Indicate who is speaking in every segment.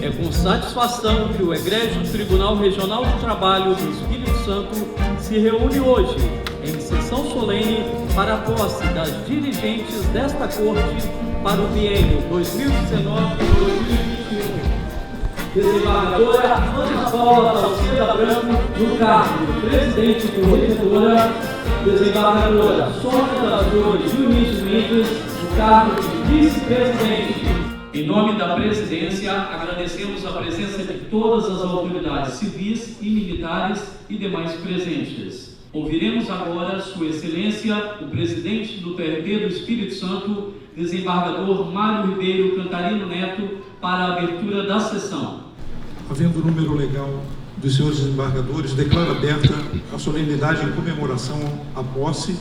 Speaker 1: É com satisfação que o Egrégio Tribunal Regional do Trabalho do Espírito Santo se reúne hoje, em sessão solene, para a posse das dirigentes desta Corte para o biênio 2019-2021. Desembargadora Ana Paula Salceda Branco, no cargo de presidente e corregedora. Desembargadora Sônia das Dores Dionísio Mendes, no cargo de vice-presidente. Em nome da presidência, agradecemos a presença de todas as autoridades civis e militares e demais presentes. Ouviremos agora Sua Excelência, o presidente do TRT do Espírito Santo, desembargador Mário Ribeiro Cantarino Neto, para a abertura da sessão.
Speaker 2: Havendo o número legal dos senhores desembargadores, declaro aberta a solenidade em comemoração à posse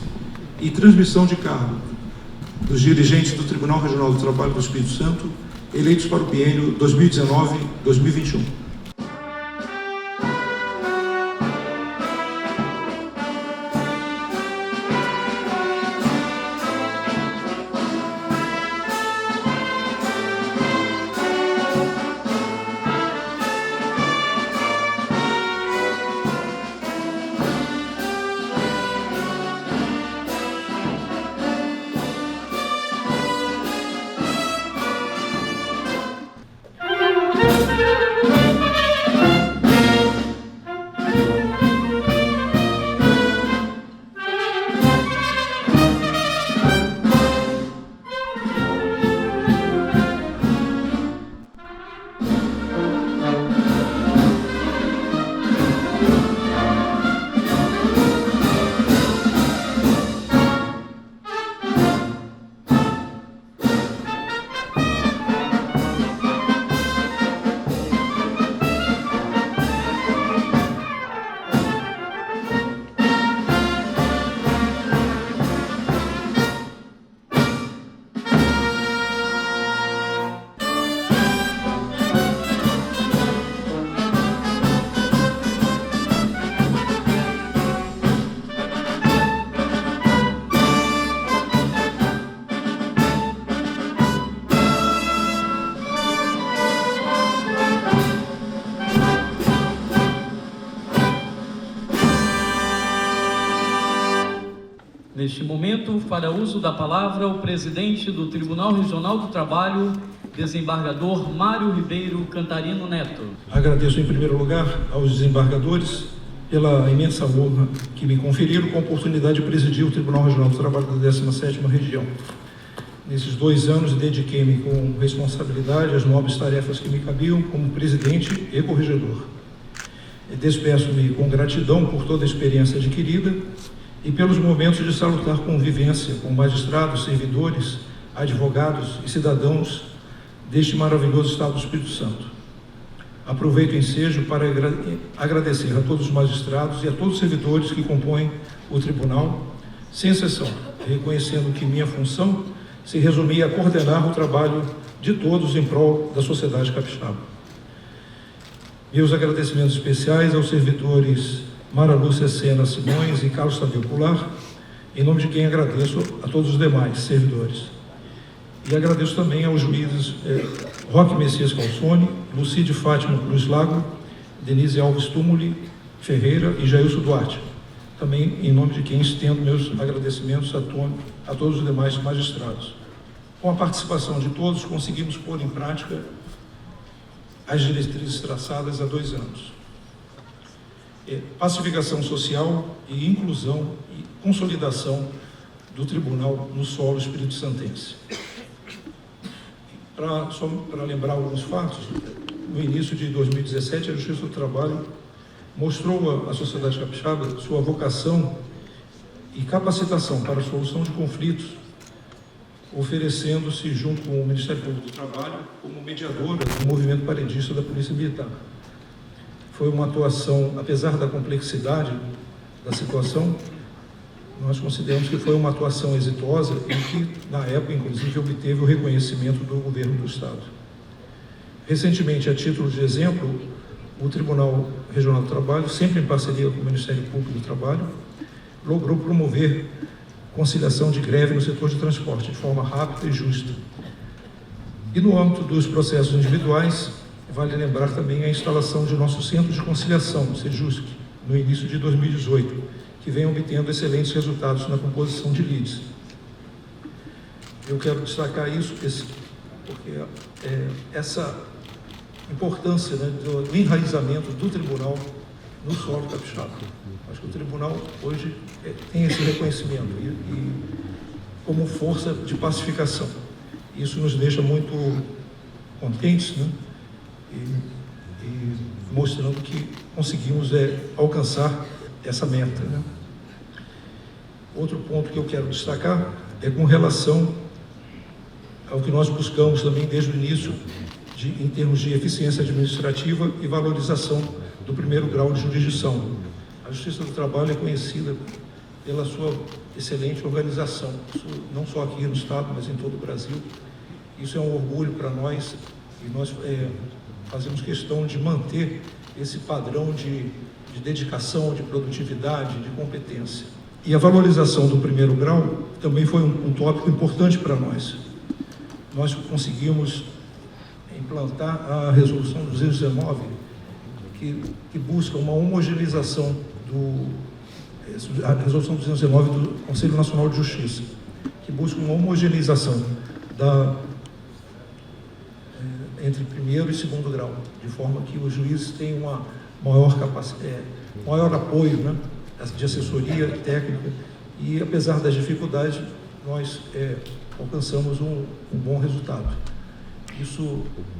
Speaker 2: e transmissão de cargo dos dirigentes do Tribunal Regional do Trabalho do Espírito Santo, eleitos para o biênio 2019-2021.
Speaker 1: Neste momento, fará uso da palavra o presidente do Tribunal Regional do Trabalho, desembargador Mário Ribeiro Cantarino Neto.
Speaker 2: Agradeço em primeiro lugar aos desembargadores pela imensa honra que me conferiram com a oportunidade de presidir o Tribunal Regional do Trabalho da 17ª Região. Nesses 2 anos, dediquei-me com responsabilidade às nobres tarefas que me cabiam como presidente e corregedor. Despeço-me com gratidão por toda a experiência adquirida e pelos momentos de salutar convivência com magistrados, servidores, advogados e cidadãos deste maravilhoso Estado do Espírito Santo. Aproveito o ensejo para agradecer a todos os magistrados e a todos os servidores que compõem o Tribunal, sem exceção, reconhecendo que minha função se resumia a coordenar o trabalho de todos em prol da sociedade capixaba. Meus agradecimentos especiais aos servidores Mara Lúcia Sena Simões e Carlos Tadeu Pular, em nome de quem agradeço a todos os demais servidores. E agradeço também aos juízes Roque Messias Calçone, Lucide Fátima Cruz Lago, Denise Alves Túmuli Ferreira e Jailson Duarte. Também em nome de quem estendo meus agradecimentos a todos os demais magistrados. Com a participação de todos, conseguimos pôr em prática as diretrizes traçadas há 2 anos. Pacificação social e inclusão e consolidação do Tribunal no solo espírito-santense. Só para lembrar alguns fatos, no início de 2017, a Justiça do Trabalho mostrou à sociedade capixaba sua vocação e capacitação para a solução de conflitos, oferecendo-se junto com o Ministério Público do Trabalho como mediadora do movimento paredista da Polícia Militar. Foi uma atuação, apesar da complexidade da situação, nós consideramos que foi uma atuação exitosa e que, na época, inclusive, obteve o reconhecimento do governo do Estado. Recentemente, a título de exemplo, o Tribunal Regional do Trabalho, sempre em parceria com o Ministério Público do Trabalho, logrou promover conciliação de greve no setor de transporte de forma rápida e justa. E no âmbito dos processos individuais, vale lembrar também a instalação de nosso Centro de Conciliação, o CEJUSC, no início de 2018, que vem obtendo excelentes resultados na composição de leads. Eu quero destacar isso porque essa importância, né, do enraizamento do tribunal no solo capixaba. Acho que o tribunal hoje tem esse reconhecimento e como força de pacificação. Isso nos deixa muito contentes, né? E mostrando que conseguimos alcançar essa meta, né? Outro ponto que eu quero destacar é com relação ao que nós buscamos também desde o início, em termos de eficiência administrativa e valorização do primeiro grau de jurisdição. A Justiça do Trabalho é conhecida pela sua excelente organização, isso não só aqui no Estado, mas em todo o Brasil. Isso é um orgulho para nós e nós fazemos questão de manter esse padrão de dedicação, de produtividade, de competência. E a valorização do primeiro grau também foi um tópico importante para nós. Nós conseguimos implantar a Resolução 219, que busca uma homogeneização a Resolução 219 do Conselho Nacional de Justiça, que busca uma homogeneização entre primeiro e segundo grau, de forma que os juízes tenham uma maior apoio, né, de assessoria técnica, e apesar das dificuldades, nós alcançamos um bom resultado.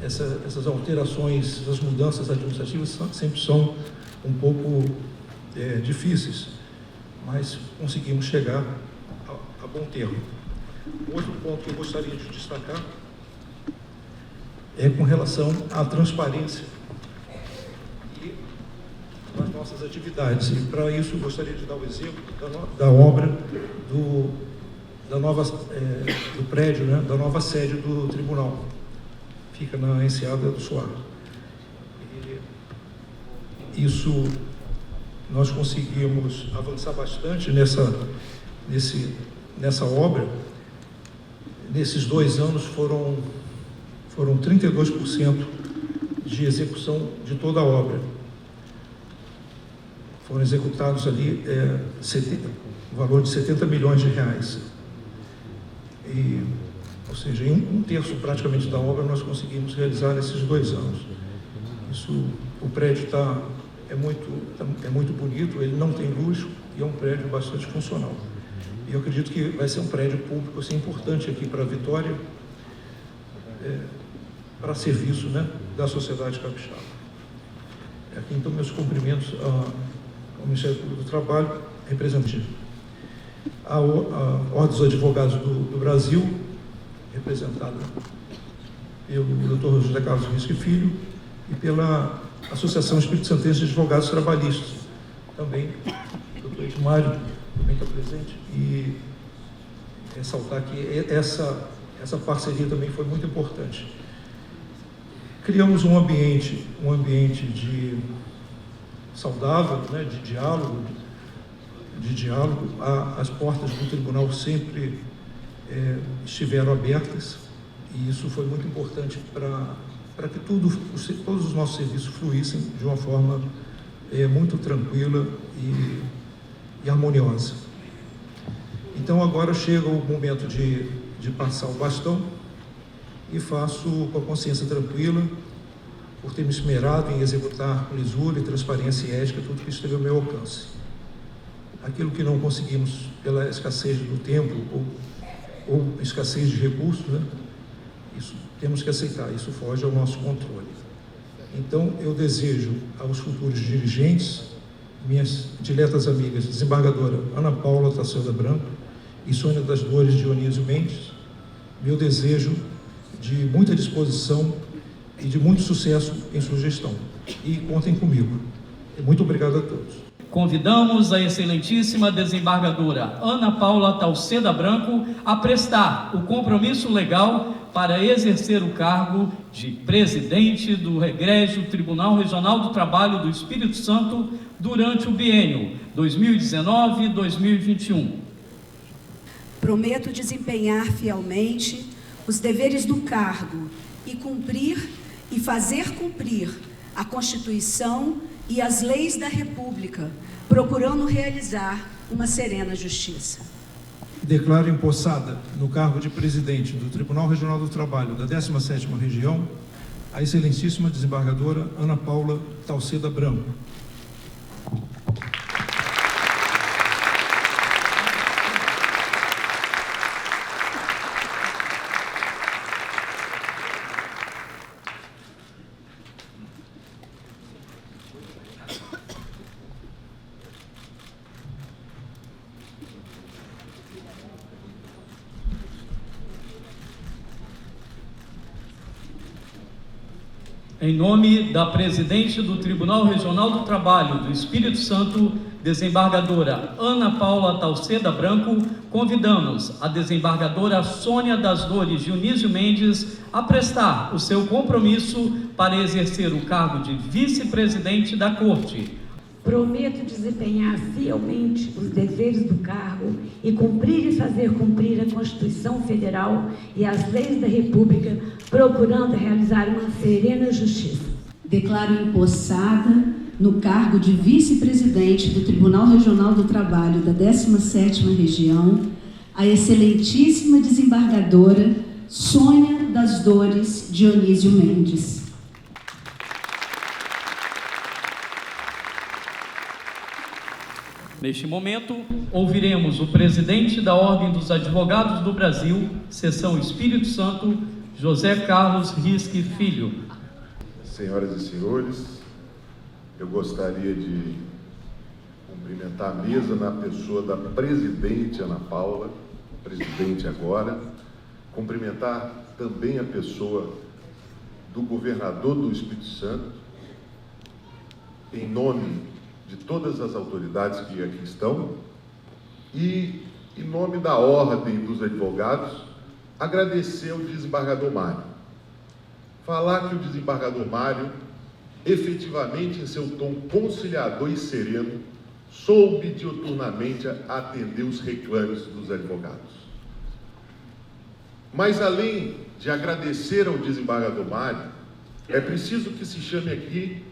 Speaker 2: Essas alterações, essas mudanças administrativas sempre são um pouco difíceis, mas conseguimos chegar a bom termo. Outro ponto que eu gostaria de destacar é com relação à transparência e nas nossas atividades. E para isso eu gostaria de dar o exemplo da obra do prédio, né, da nova sede do tribunal. Fica na Enseada do Soares. Isso nós conseguimos avançar bastante nessa obra. Nesses 2 anos foram 32% de execução de toda a obra. Foram executados ali o valor de 70 milhões de reais. Ou seja, em 1/3 praticamente da obra nós conseguimos realizar nesses 2 anos. O prédio é muito bonito, ele não tem luxo e é um prédio bastante funcional. E eu acredito que vai ser um prédio público assim, importante aqui para a Vitória, para serviço, né, da sociedade capixaba. Aqui então meus cumprimentos ao Ministério Público do Trabalho, representante a Ordem dos Advogados do Brasil, representada pelo Dr. José Carlos Risco Filho, e pela Associação Espírito Santense de Advogados Trabalhistas, também o Dr. Edmário também está presente, e ressaltar que essa parceria também foi muito importante. Criamos um ambiente saudável, né, de diálogo. As portas do tribunal sempre estiveram abertas, e isso foi muito importante para que todos os nossos serviços fluíssem de uma forma muito tranquila e harmoniosa. Então agora chega o momento de passar o bastão, e faço com a consciência tranquila, por ter me esmerado em executar com lisura e transparência e ética tudo que esteve ao meu alcance. Aquilo que não conseguimos pela escassez do tempo ou escassez de recursos, né, isso temos que aceitar, isso foge ao nosso controle. Então, eu desejo aos futuros dirigentes, minhas diletas amigas, desembargadora Ana Paula Tacilda Branco e Sônia das Dores Dionísio Mendes, meu desejo de muita disposição e de muito sucesso em sua gestão. E contem comigo. Muito obrigado a todos.
Speaker 1: Convidamos a excelentíssima desembargadora Ana Paula Tacilda Branco a prestar o compromisso legal para exercer o cargo de presidente do Egrégio Tribunal Regional do Trabalho do Espírito Santo durante o biênio 2019-2021.
Speaker 3: Prometo desempenhar fielmente os deveres do cargo e cumprir e fazer cumprir a Constituição e as leis da República, procurando realizar uma serena justiça.
Speaker 2: Declaro empossada no cargo de presidente do Tribunal Regional do Trabalho da 17ª Região a excelentíssima desembargadora Ana Paula Talceda Branco.
Speaker 1: Em nome da presidente do Tribunal Regional do Trabalho do Espírito Santo, desembargadora Ana Paula Talceda Branco, convidamos a desembargadora Sônia das Dores Dionísio Mendes a prestar o seu compromisso para exercer o cargo de vice-presidente da Corte.
Speaker 4: Prometo desempenhar fielmente os deveres do cargo e cumprir e fazer cumprir a Constituição Federal e as leis da República, procurando realizar uma serena justiça.
Speaker 3: Declaro empossada no cargo de vice-presidente do Tribunal Regional do Trabalho da 17ª Região a excelentíssima desembargadora Sônia das Dores Dionísio Mendes.
Speaker 1: Neste momento, ouviremos o presidente da Ordem dos Advogados do Brasil, Seção Espírito Santo, José Carlos Risque Filho.
Speaker 5: Senhoras e senhores, eu gostaria de cumprimentar a mesa na pessoa da presidente Ana Paula, presidente agora, cumprimentar também a pessoa do governador do Espírito Santo, em nome de todas as autoridades que aqui estão, e, em nome da Ordem dos Advogados, agradecer ao desembargador Mário. Falar que o desembargador Mário, efetivamente, em seu tom conciliador e sereno, soube diuturnamente atender os reclames dos advogados. Mas, além de agradecer ao desembargador Mário, é preciso que se chame aqui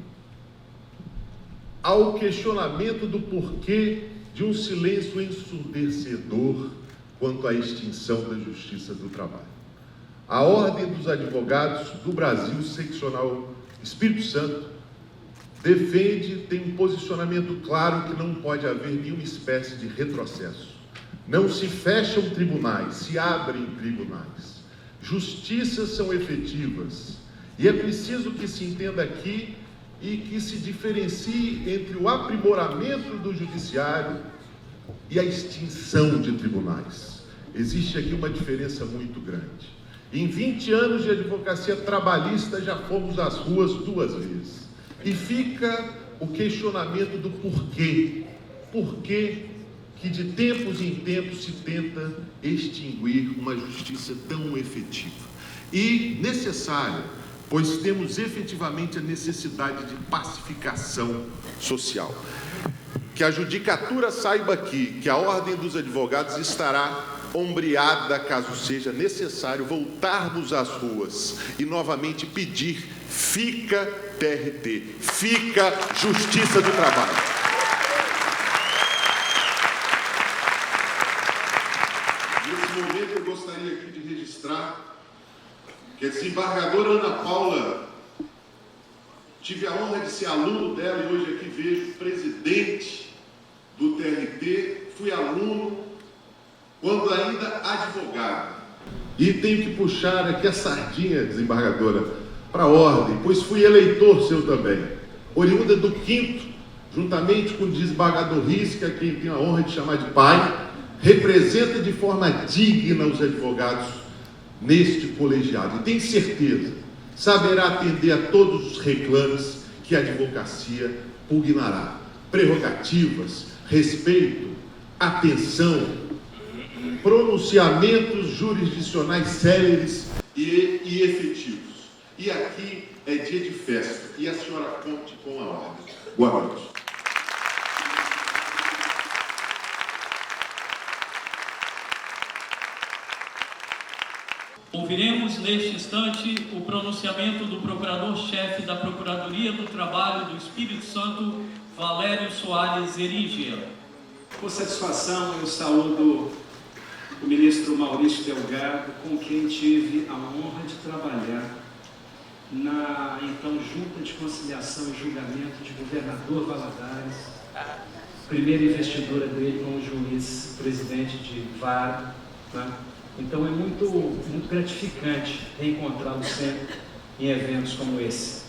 Speaker 5: ao questionamento do porquê de um silêncio ensurdecedor quanto à extinção da Justiça do Trabalho. A Ordem dos Advogados do Brasil, seccional Espírito Santo, defende, tem um posicionamento claro que não pode haver nenhuma espécie de retrocesso. Não se fecham tribunais, se abrem tribunais. Justiças são efetivas. E é preciso que se entenda aqui e que se diferencie entre o aprimoramento do judiciário e a extinção de tribunais. Existe aqui uma diferença muito grande. Em 20 anos de advocacia trabalhista já fomos às ruas 2 vezes. E fica o questionamento do porquê. Por que de tempos em tempos se tenta extinguir uma justiça tão efetiva e necessária, pois temos efetivamente a necessidade de pacificação social. Que a judicatura saiba aqui que a Ordem dos Advogados estará ombreada caso seja necessário voltarmos às ruas e novamente pedir: fica TRT, fica Justiça do Trabalho. Nesse momento eu gostaria aqui de registrar que a desembargadora Ana Paula, tive a honra de ser aluno dela e hoje aqui vejo presidente do TRT, fui aluno quando ainda advogado. E tenho que puxar aqui a sardinha, desembargadora, para a ordem, pois fui eleitor seu também, oriunda do 5º, juntamente com o desembargador Risca, quem tenho a honra de chamar de pai, representa de forma digna os advogados neste colegiado, e tenho certeza, saberá atender a todos os reclames que a advocacia pugnará. Prerrogativas, respeito, atenção, pronunciamentos jurisdicionais céleres e efetivos. E aqui é dia de festa, e a senhora conte com a ordem. Boa noite.
Speaker 1: Ouviremos neste instante o pronunciamento do Procurador-Chefe da Procuradoria do Trabalho do Espírito Santo, Valério Soares Erigia.
Speaker 6: Com satisfação, eu saúdo o ministro Maurício Delgado, com quem tive a honra de trabalhar na então Junta de Conciliação e Julgamento de Governador Valadares, primeira investidura dele como juiz presidente de vara, né? Então é muito gratificante reencontrá-lo sempre em eventos como esse.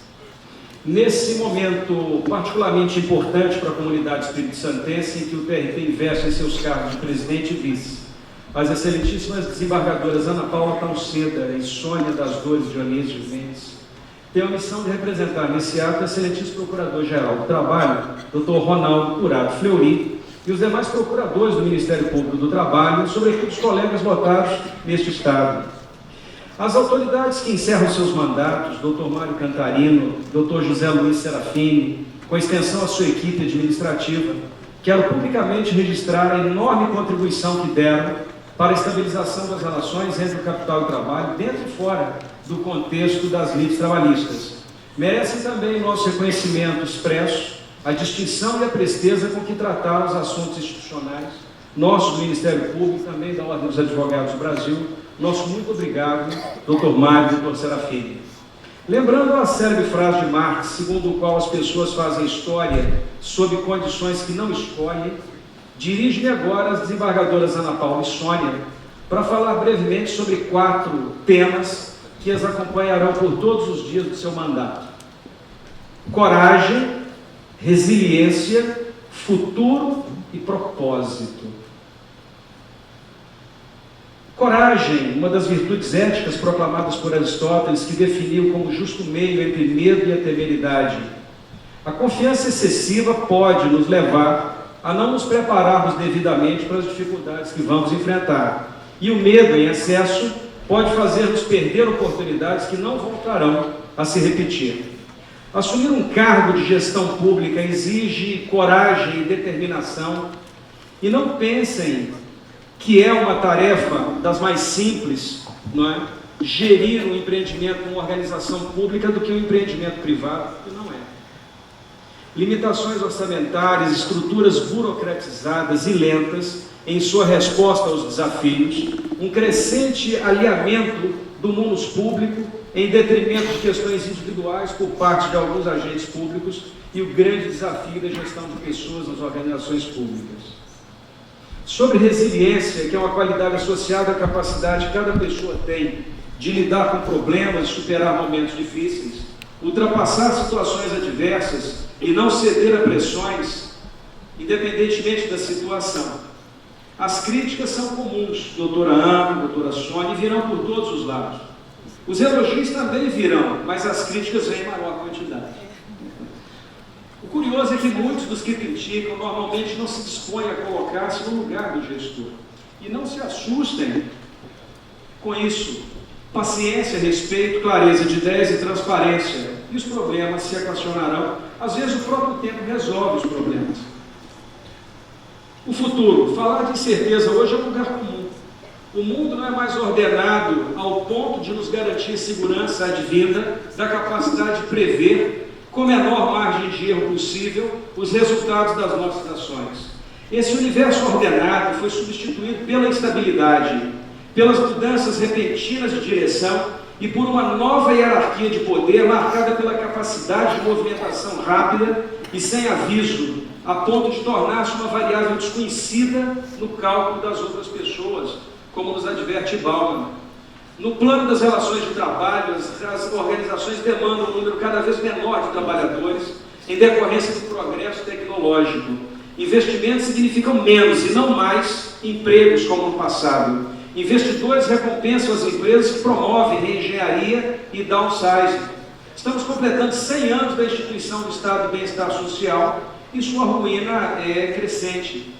Speaker 6: Nesse momento particularmente importante para a comunidade espírito-santense, em que o TRT investe em seus cargos de presidente e vice, as excelentíssimas desembargadoras Ana Paula Tauceda e Sônia das Dores Dionísio Mendes têm a missão de representar nesse ato o excelentíssimo Procurador-Geral do Trabalho, Dr. Ronaldo Curato Fleury, e os demais procuradores do Ministério Público do Trabalho, sobretudo os colegas votados neste Estado. As autoridades que encerram seus mandatos, Dr. Mário Cantarino, Dr. José Luiz Serafini, com extensão à sua equipe administrativa, quero publicamente registrar a enorme contribuição que deram para a estabilização das relações entre o capital e o trabalho, dentro e fora do contexto das lides trabalhistas. Merecem também nosso reconhecimento expresso a distinção e a presteza com que trataram os assuntos institucionais, nosso do Ministério Público e também da Ordem dos Advogados do Brasil. Nosso muito obrigado, Dr. Mário e Dr. Serafini. Lembrando a célebre frase de Marx, segundo o qual as pessoas fazem história sob condições que não escolhem, dirige-me agora as desembargadoras Ana Paula e Sônia para falar brevemente sobre 4 temas que as acompanharão por todos os dias do seu mandato: coragem, resiliência, futuro e propósito. Coragem, uma das virtudes éticas proclamadas por Aristóteles, que definiu como justo meio entre medo e a temeridade. A confiança excessiva pode nos levar a não nos prepararmos devidamente para as dificuldades que vamos enfrentar. E o medo em excesso pode fazer-nos perder oportunidades que não voltarão a se repetir. Assumir um cargo de gestão pública exige coragem e determinação, e não pensem que é uma tarefa das mais simples, não é? Gerir um empreendimento, uma organização pública, do que um empreendimento privado, que não é. Limitações orçamentárias, estruturas burocratizadas e lentas em sua resposta aos desafios, um crescente alinhamento do munus público em detrimento de questões individuais por parte de alguns agentes públicos e o grande desafio da gestão de pessoas nas organizações públicas. Sobre resiliência, que é uma qualidade associada à capacidade que cada pessoa tem de lidar com problemas, superar momentos difíceis, ultrapassar situações adversas e não ceder a pressões, independentemente da situação. As críticas são comuns, doutora Ana, doutora Sônia, e virão por todos os lados. Os elogios também virão, mas as críticas vêm em maior quantidade. O curioso é que muitos dos que criticam normalmente não se dispõem a colocar-se no lugar do gestor. E não se assustem com isso. Paciência, respeito, clareza de ideias e transparência. E os problemas se equacionarão. Às vezes o próprio tempo resolve os problemas. O futuro. Falar de incerteza hoje é um lugar comum. O mundo não é mais ordenado ao ponto de nos garantir segurança advinda da capacidade de prever, com a menor margem de erro possível, os resultados das nossas ações. Esse universo ordenado foi substituído pela instabilidade, pelas mudanças repentinas de direção e por uma nova hierarquia de poder marcada pela capacidade de movimentação rápida e sem aviso, a ponto de tornar-se uma variável desconhecida no cálculo das outras pessoas, como nos adverte Bauman. No plano das relações de trabalho, as organizações demandam um número cada vez menor de trabalhadores em decorrência do progresso tecnológico. Investimentos significam menos e não mais empregos como no passado. Investidores recompensam as empresas que promovem reengenharia e downsizing. Estamos completando 100 anos da instituição do Estado de Bem-Estar Social e sua ruína é crescente.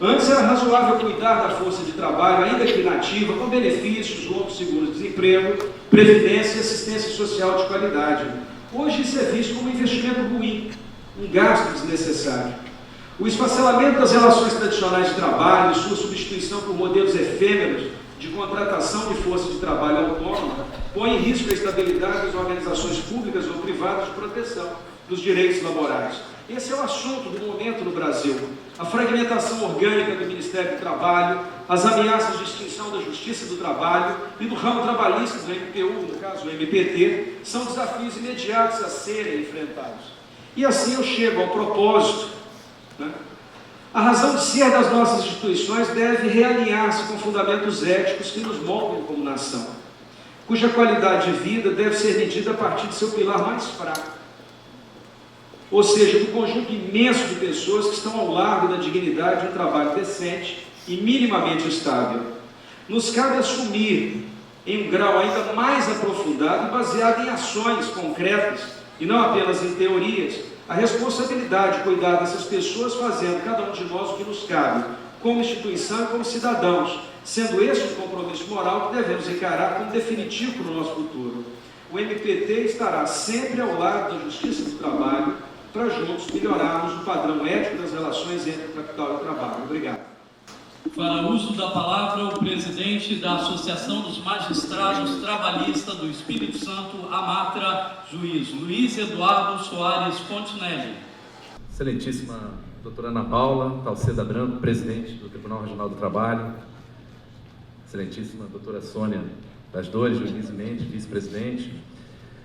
Speaker 6: Antes era razoável cuidar da força de trabalho, ainda que inativa, com benefícios, longos seguro-desemprego, previdência e assistência social de qualidade. Hoje isso é visto como um investimento ruim, um gasto desnecessário. O esfacelamento das relações tradicionais de trabalho e sua substituição por modelos efêmeros de contratação de força de trabalho autônoma põe em risco a estabilidade das organizações públicas ou privadas de proteção dos direitos laborais. Esse é o assunto do momento no Brasil. A fragmentação orgânica do Ministério do Trabalho, as ameaças de extinção da Justiça do Trabalho e do ramo trabalhista do MPU, no caso o MPT, são desafios imediatos a serem enfrentados. E assim eu chego ao propósito, né? A razão de ser das nossas instituições deve realinhar-se com fundamentos éticos que nos moldam como nação, cuja qualidade de vida deve ser medida a partir de seu pilar mais fraco, ou seja, do conjunto imenso de pessoas que estão ao largo da dignidade de um trabalho decente e minimamente estável. Nos cabe assumir, em um grau ainda mais aprofundado e baseado em ações concretas, e não apenas em teorias, a responsabilidade de cuidar dessas pessoas, fazendo cada um de nós o que nos cabe, como instituição e como cidadãos, sendo esse um compromisso moral que devemos encarar como definitivo para o nosso futuro. O MPT estará sempre ao lado da Justiça do Trabalho, para juntos melhorarmos o padrão ético das relações entre o capital e o trabalho. Obrigado.
Speaker 1: Para uso da palavra, o presidente da Associação dos Magistrados Trabalhistas do Espírito Santo, AMATRA, juiz Luiz Eduardo Soares Fontinelli.
Speaker 7: Excelentíssima doutora Ana Paula Talceda Branco, presidente do Tribunal Regional do Trabalho. Excelentíssima doutora Sônia das Dores, juiz Mendes, vice-presidente.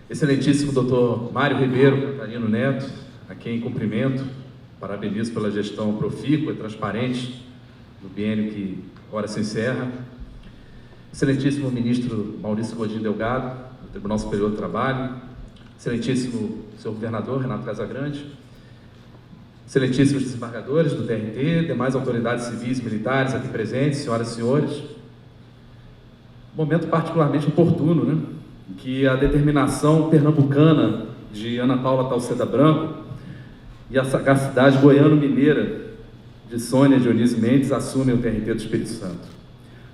Speaker 7: Excelentíssimo doutor Mário Ribeiro Catarino Neto, a quem cumprimento, parabenizo pela gestão profícua e transparente do biênio que agora se encerra. Excelentíssimo ministro Maurício Godinho Delgado, do Tribunal Superior do Trabalho. Excelentíssimo senhor governador Renato Casagrande. Excelentíssimos desembargadores do TRT, demais autoridades civis e militares aqui presentes, senhoras e senhores. Momento particularmente oportuno, né? Que a determinação pernambucana de Ana Paula Talceda Branco e a sagacidade goiano-mineira de Sônia Dionísio Mendes assumem o TRT do Espírito Santo.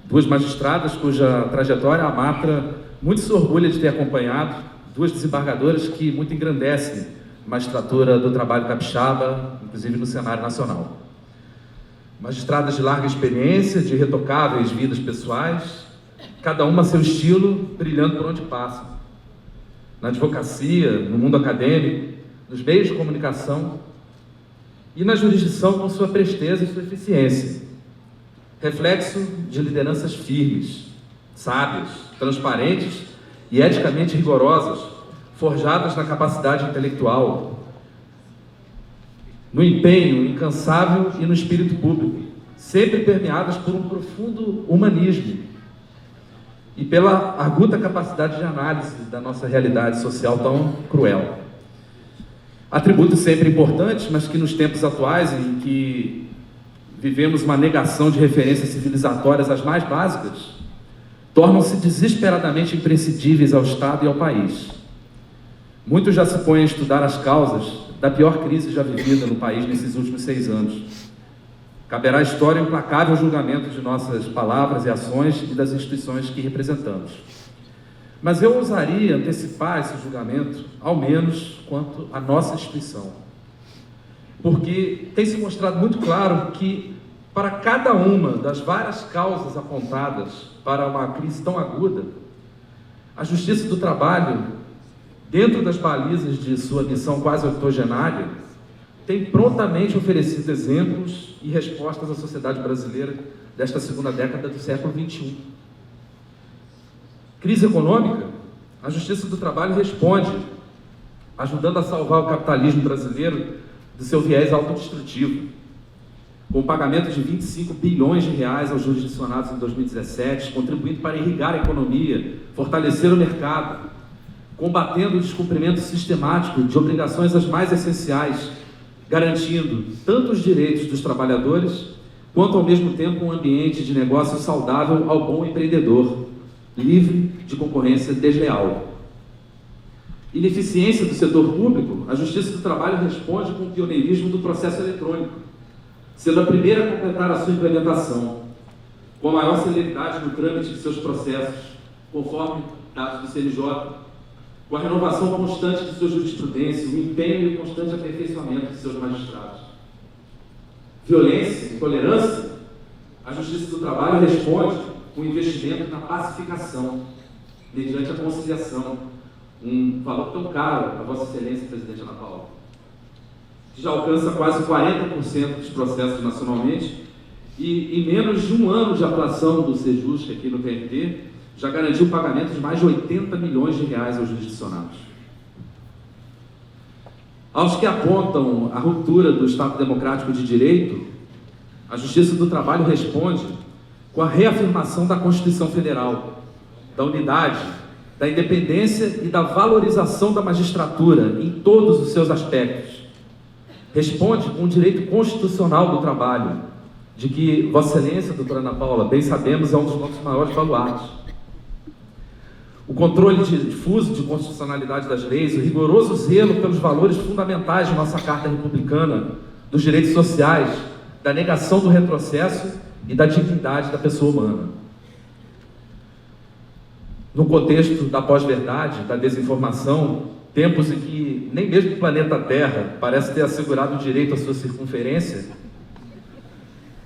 Speaker 7: Duas magistradas cuja trajetória a AMATRA muito se orgulha de ter acompanhado, duas desembargadoras que muito engrandecem a magistratura do trabalho capixaba, inclusive no cenário nacional. Magistradas de larga experiência, de irretocáveis vidas pessoais, cada uma a seu estilo, brilhando por onde passa. Na advocacia, no mundo acadêmico, nos meios de comunicação e na jurisdição com sua presteza e sua eficiência. Reflexo de lideranças firmes, sábias, transparentes e eticamente rigorosas, forjadas na capacidade intelectual, no empenho incansável e no espírito público, sempre permeadas por um profundo humanismo e pela aguda capacidade de análise da nossa realidade social tão cruel. Atributos sempre importantes, mas que nos tempos atuais, em que vivemos uma negação de referências civilizatórias as mais básicas, tornam-se desesperadamente imprescindíveis ao Estado e ao país. Muitos já se põem a estudar as causas da pior crise já vivida no país nesses últimos 6 anos. Caberá à história o implacável julgamento de nossas palavras e ações e das instituições que representamos. Mas eu ousaria antecipar esse julgamento, ao menos quanto à nossa instituição. Porque tem se mostrado muito claro que, para cada uma das várias causas apontadas para uma crise tão aguda, a Justiça do Trabalho, dentro das balizas de sua missão quase octogenária, tem prontamente oferecido exemplos e respostas à sociedade brasileira desta segunda década do século XXI. Crise econômica, a Justiça do Trabalho responde, ajudando a salvar o capitalismo brasileiro do seu viés autodestrutivo, com o pagamento de 25 bilhões de reais aos jurisdicionados em 2017, contribuindo para irrigar a economia, fortalecer o mercado, combatendo o descumprimento sistemático de obrigações as mais essenciais, garantindo tanto os direitos dos trabalhadores, quanto ao mesmo tempo um ambiente de negócio saudável ao bom empreendedor, livre de concorrência desleal. Ineficiência do setor público, a Justiça do Trabalho responde com o pioneirismo do processo eletrônico, sendo a primeira a completar a sua implementação, com a maior celeridade no trâmite de seus processos, conforme dados do CNJ, com a renovação constante de sua jurisprudência, o empenho e o constante aperfeiçoamento de seus magistrados. Violência, intolerância, a Justiça do Trabalho responde com investimento na pacificação, mediante a conciliação, um valor tão caro a Vossa Excelência, presidente Ana Paula, que já alcança quase 40% dos processos nacionalmente e em menos de um ano de atuação do Sejusc aqui no TRT, já garantiu o pagamento de mais de 80 milhões de reais aos jurisdicionados. Aos que apontam a ruptura do Estado Democrático de Direito, a Justiça do Trabalho responde com a reafirmação da Constituição Federal, da unidade, da independência e da valorização da magistratura em todos os seus aspectos. Responde com o direito constitucional do trabalho, de que Vossa Excelência, doutora Ana Paula, bem sabemos, é um dos nossos maiores baluartes. O controle difuso de constitucionalidade das leis, o rigoroso zelo pelos valores fundamentais de nossa Carta Republicana, dos direitos sociais, da negação do retrocesso e da dignidade da pessoa humana. No contexto da pós-verdade, da desinformação, tempos em que nem mesmo o planeta Terra parece ter assegurado o direito à sua circunferência,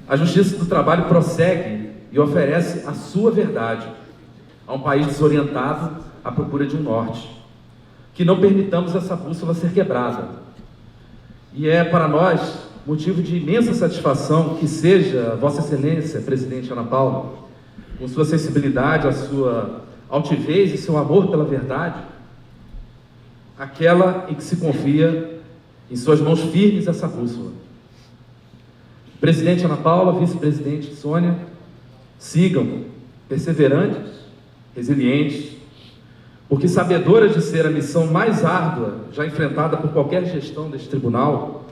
Speaker 7: a Justiça do Trabalho prossegue e oferece a sua verdade a um país desorientado à procura de um norte. Que não permitamos essa bússola ser quebrada. E é para nós motivo de imensa satisfação que seja Vossa Excelência, presidente Ana Paula, com sua sensibilidade, a sua altivez e seu amor pela verdade, aquela em que se confia em suas mãos firmes essa bússola. Presidente Ana Paula, vice-presidente Sônia, sigam perseverantes, resilientes, porque sabedora de ser a missão mais árdua já enfrentada por qualquer gestão deste tribunal,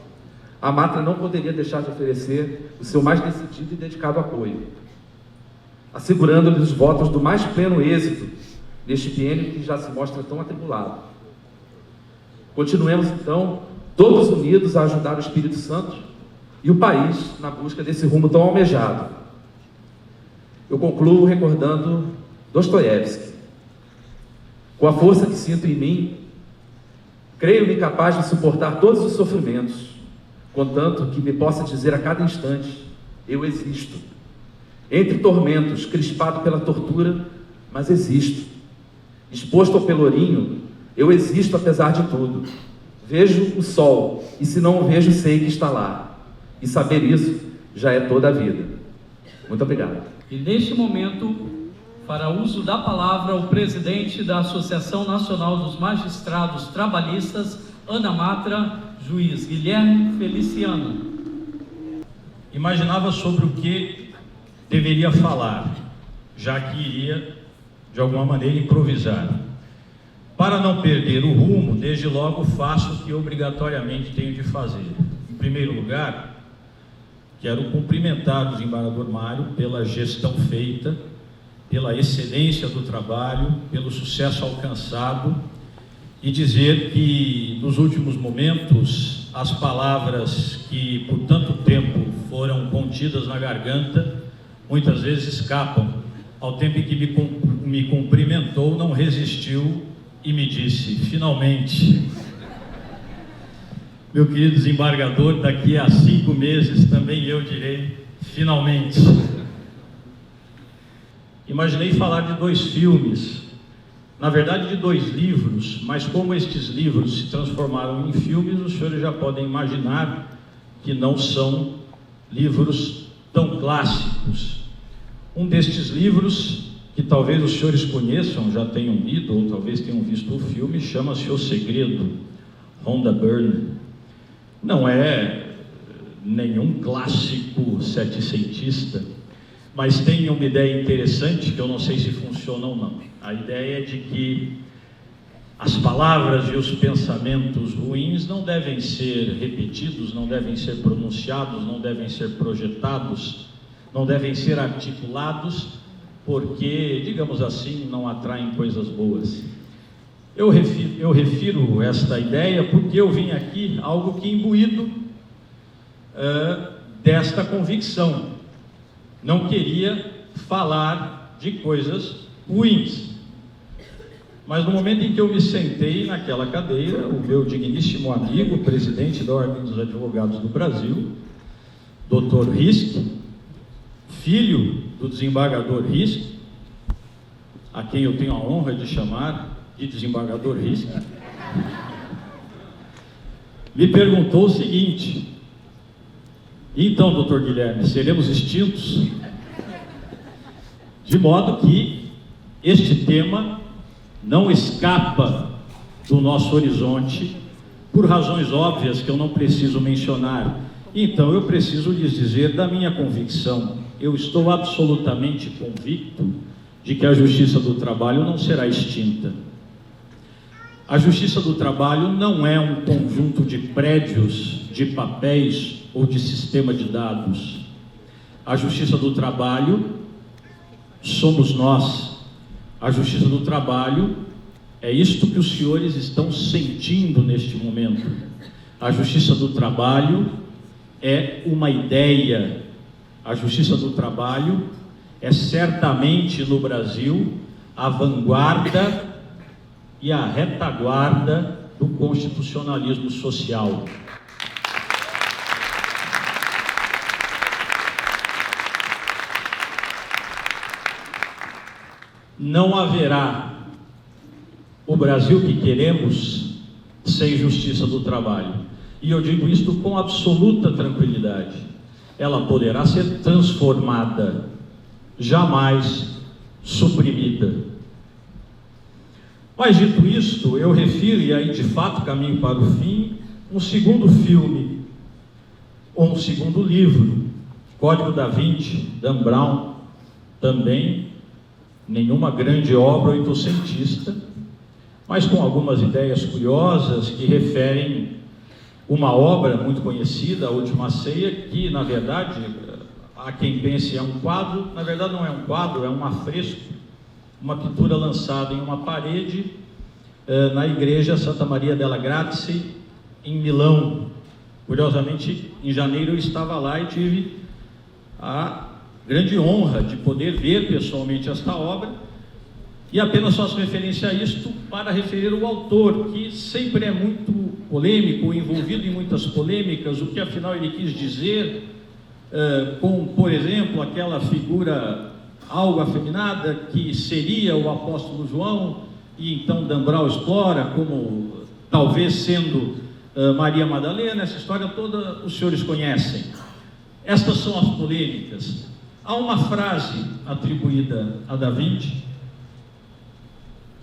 Speaker 7: a Matra não poderia deixar de oferecer o seu mais decidido e dedicado apoio, assegurando-lhe os votos do mais pleno êxito neste biênio que já se mostra tão atribulado. Continuemos, então, todos unidos a ajudar o Espírito Santo e o país na busca desse rumo tão almejado. Eu concluo recordando Dostoiévski. Com a força que sinto em mim, creio-me capaz de suportar todos os sofrimentos, contanto que me possa dizer a cada instante, eu existo. Entre tormentos, crispado pela tortura, mas existo. Exposto ao pelourinho, eu existo apesar de tudo. Vejo o sol, e se não o vejo, sei que está lá. E saber isso já é toda a vida. Muito obrigado.
Speaker 1: E neste momento, fará uso da palavra o presidente da Associação Nacional dos Magistrados Trabalhistas, Ana Matra, juiz Guilherme Feliciano.
Speaker 8: Imaginava sobre o que deveria falar, já que iria, de alguma maneira, improvisar. Para não perder o rumo, desde logo faço o que obrigatoriamente tenho de fazer. Em primeiro lugar, quero cumprimentar o desembargador Mário pela gestão feita, pela excelência do trabalho, pelo sucesso alcançado e dizer que nos últimos momentos as palavras que por tanto tempo foram contidas na garganta muitas vezes escapam. Ao tempo em que me cumprimentou, não resistiu e me disse: finalmente. Meu querido desembargador, daqui a 5 meses também eu direi finalmente. Imaginei falar de 2 filmes, na verdade de 2 livros, mas como estes livros se transformaram em filmes, os senhores já podem imaginar que não são livros tão clássicos. Um destes livros, que talvez os senhores conheçam, já tenham lido ou talvez tenham visto o filme, chama-se O Segredo, Rhonda Byrne. Não é nenhum clássico setecentista, mas tem uma ideia interessante que eu não sei se funciona ou não. A ideia é de que as palavras e os pensamentos ruins não devem ser repetidos, não devem ser pronunciados, não devem ser projetados, não devem ser articulados, porque, digamos assim, não atraem coisas boas. Eu refiro esta ideia porque eu vim aqui algo que imbuído desta convicção. Não queria falar de coisas ruins. Mas no momento em que eu me sentei naquela cadeira, o meu digníssimo amigo, presidente da Ordem dos Advogados do Brasil, Dr. Risk, filho do desembargador Risque, a quem eu tenho a honra de chamar de desembargador Risque, me perguntou o seguinte: então, doutor Guilherme, seremos extintos? De modo que este tema não escapa do nosso horizonte, por razões óbvias que eu não preciso mencionar. Então, eu preciso lhes dizer da minha convicção. Eu estou absolutamente convicto de que a Justiça do Trabalho não será extinta. A Justiça do Trabalho não é um conjunto de prédios, de papéis ou de sistema de dados. A Justiça do Trabalho somos nós. A Justiça do Trabalho é isto que os senhores estão sentindo neste momento. A Justiça do Trabalho é uma ideia. A Justiça do Trabalho é certamente no Brasil a vanguarda e a retaguarda do constitucionalismo social. Não haverá o Brasil que queremos sem justiça do trabalho. E eu digo isto com absoluta tranquilidade. Ela poderá ser transformada, jamais suprimida. Mas dito isto, eu refiro, e aí de fato caminho para o fim, um segundo filme, ou um segundo livro, Código da Vinci, Dan Brown, também nenhuma grande obra oitocentista, mas com algumas ideias curiosas que referem uma obra muito conhecida, A Última Ceia, que na verdade, há quem pense é um quadro, na verdade não é um quadro, é um afresco, uma pintura lançada em uma parede na igreja Santa Maria della Grazie, em Milão. Curiosamente, em janeiro eu estava lá e tive a grande honra de poder ver pessoalmente esta obra, e apenas faço referência a isto para referir o autor, que sempre é muito polêmico, envolvido em muitas polêmicas, o que afinal ele quis dizer, com, por exemplo, aquela figura algo afeminada que seria o apóstolo João, e então Dan Brown explora como talvez sendo Maria Madalena. Essa história toda os senhores conhecem. Estas são as polêmicas. Há uma frase atribuída a Da Vinci,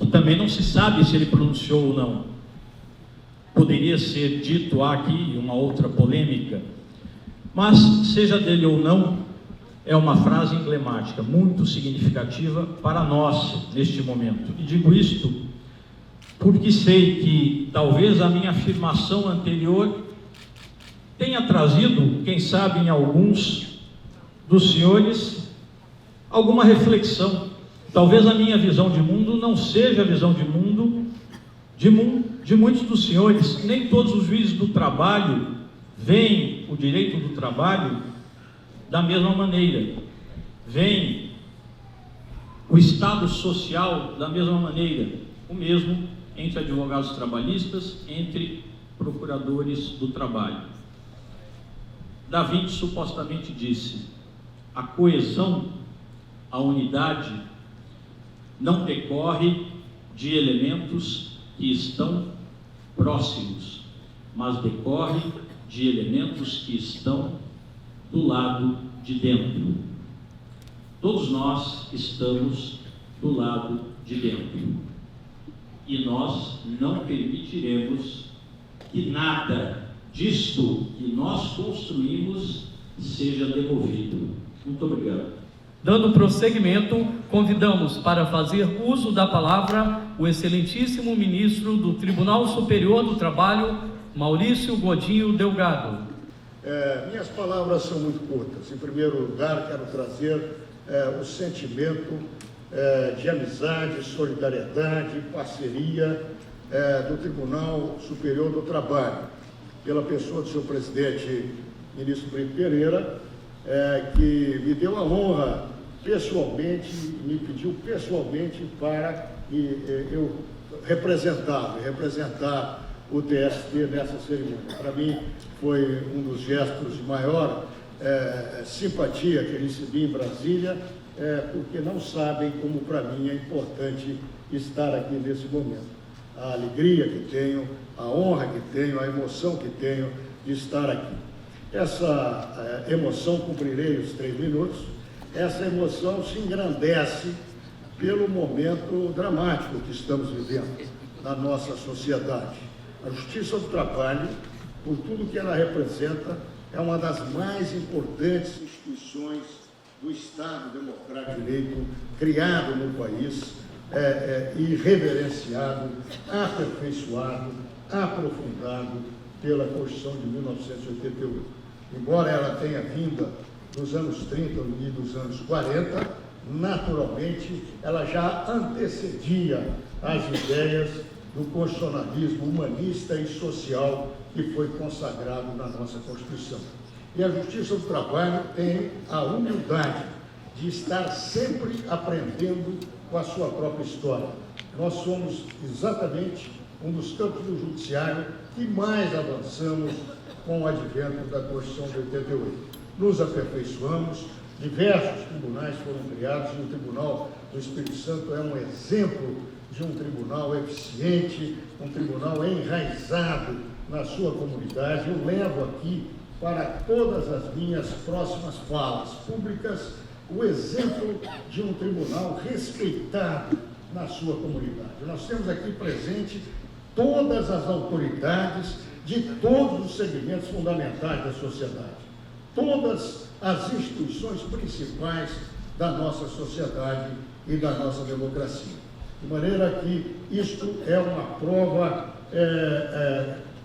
Speaker 8: que também não se sabe se ele pronunciou ou não. Poderia ser dito aqui uma outra polêmica, mas seja dele ou não, é uma frase emblemática, muito significativa para nós neste momento. E digo isto porque sei que talvez a minha afirmação anterior tenha trazido, quem sabe em alguns dos senhores, alguma reflexão. Talvez a minha visão de mundo não seja a visão de mundo de muitos dos senhores. Nem todos os juízes do trabalho veem o direito do trabalho da mesma maneira, veem o estado social da mesma maneira, o mesmo entre advogados trabalhistas, entre procuradores do trabalho. Da Vinci supostamente disse: a coesão, a unidade, não decorre de elementos que estão próximos, mas decorre de elementos que estão do lado de dentro. Todos nós estamos do lado de dentro. E nós não permitiremos que nada disto que nós construímos seja devolvido. Muito obrigado.
Speaker 1: Dando prosseguimento, convidamos para fazer uso da palavra o excelentíssimo ministro do Tribunal Superior do Trabalho, Maurício Godinho Delgado.
Speaker 9: Minhas palavras são muito curtas. Em primeiro lugar, quero trazer o sentimento de amizade, solidariedade, parceria do Tribunal Superior do Trabalho, pela pessoa do seu presidente, ministro Brito Pereira, que me deu a honra pessoalmente, me pediu pessoalmente para eu representar o TST nessa cerimônia. Para mim foi um dos gestos de maior simpatia que recebi em Brasília, porque não sabem como para mim é importante estar aqui nesse momento. A alegria que tenho, a honra que tenho, a emoção que tenho de estar aqui. Essa emoção, cumprirei os 3 minutos, essa emoção se engrandece pelo momento dramático que estamos vivendo na nossa sociedade. A Justiça do Trabalho, por tudo que ela representa, é uma das mais importantes instituições do Estado Democrático de Direito criado no país, e reverenciado, aperfeiçoado, aprofundado pela Constituição de 1988. Embora ela tenha vinda dos anos 30 e dos anos 40, naturalmente ela já antecedia as ideias do constitucionalismo humanista e social que foi consagrado na nossa Constituição. E a Justiça do Trabalho tem a humildade de estar sempre aprendendo com a sua própria história. Nós somos exatamente um dos campos do judiciário que mais avançamos com o advento da Constituição de 88. Nos aperfeiçoamos, diversos tribunais foram criados, e o Tribunal do Espírito Santo é um exemplo de um tribunal eficiente, um tribunal enraizado na sua comunidade. Eu levo aqui para todas as minhas próximas falas públicas o exemplo de um tribunal respeitado na sua comunidade. Nós temos aqui presente todas as autoridades de todos os segmentos fundamentais da sociedade, todas as instituições principais da nossa sociedade e da nossa democracia. De maneira que isto é uma prova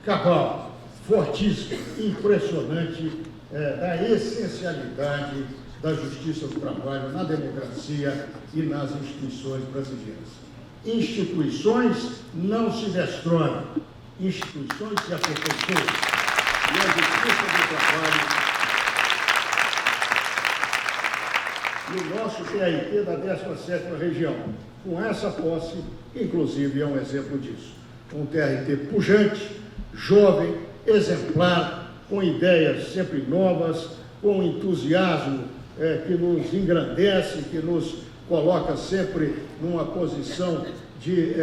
Speaker 9: cabal, fortíssima, impressionante da essencialidade da Justiça do Trabalho na democracia e nas instituições brasileiras. Instituições não se destroem, instituições se aperfeiçoam. E a Justiça do Trabalho, no nosso TRT da 17ª região, com essa posse, inclusive, é um exemplo disso. Um TRT pujante, jovem, exemplar, com ideias sempre novas, com entusiasmo que nos engrandece, que nos coloca sempre numa posição de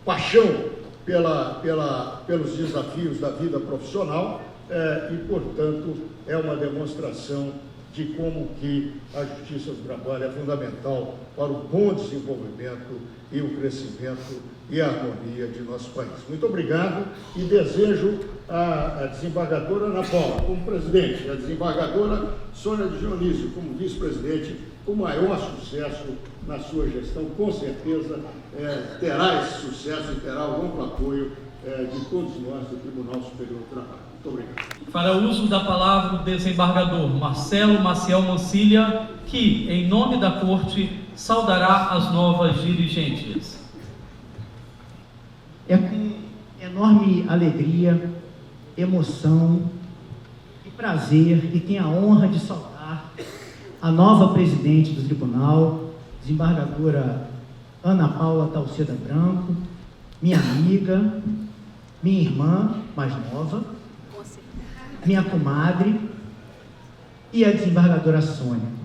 Speaker 9: paixão pelos desafios da vida profissional e, portanto, é uma demonstração de como que a Justiça do Trabalho é fundamental para o bom desenvolvimento e o crescimento e a harmonia de nosso país. Muito obrigado e desejo à desembargadora Ana Paula como presidente, a desembargadora Sônia de Dionísio como vice-presidente, o maior sucesso na sua gestão. Com certeza terá esse sucesso e terá o amplo apoio de todos nós do Tribunal Superior do Trabalho. Muito obrigado.
Speaker 1: Para uso da palavra, o desembargador Marcelo Maciel Mancilha, que, em nome da Corte, saudará as novas dirigentes.
Speaker 10: É com enorme alegria, emoção e prazer que tenho a honra de saudar a nova presidente do Tribunal, desembargadora Ana Paula Talceda Branco, minha amiga, minha irmã mais nova, minha comadre e a desembargadora Sônia.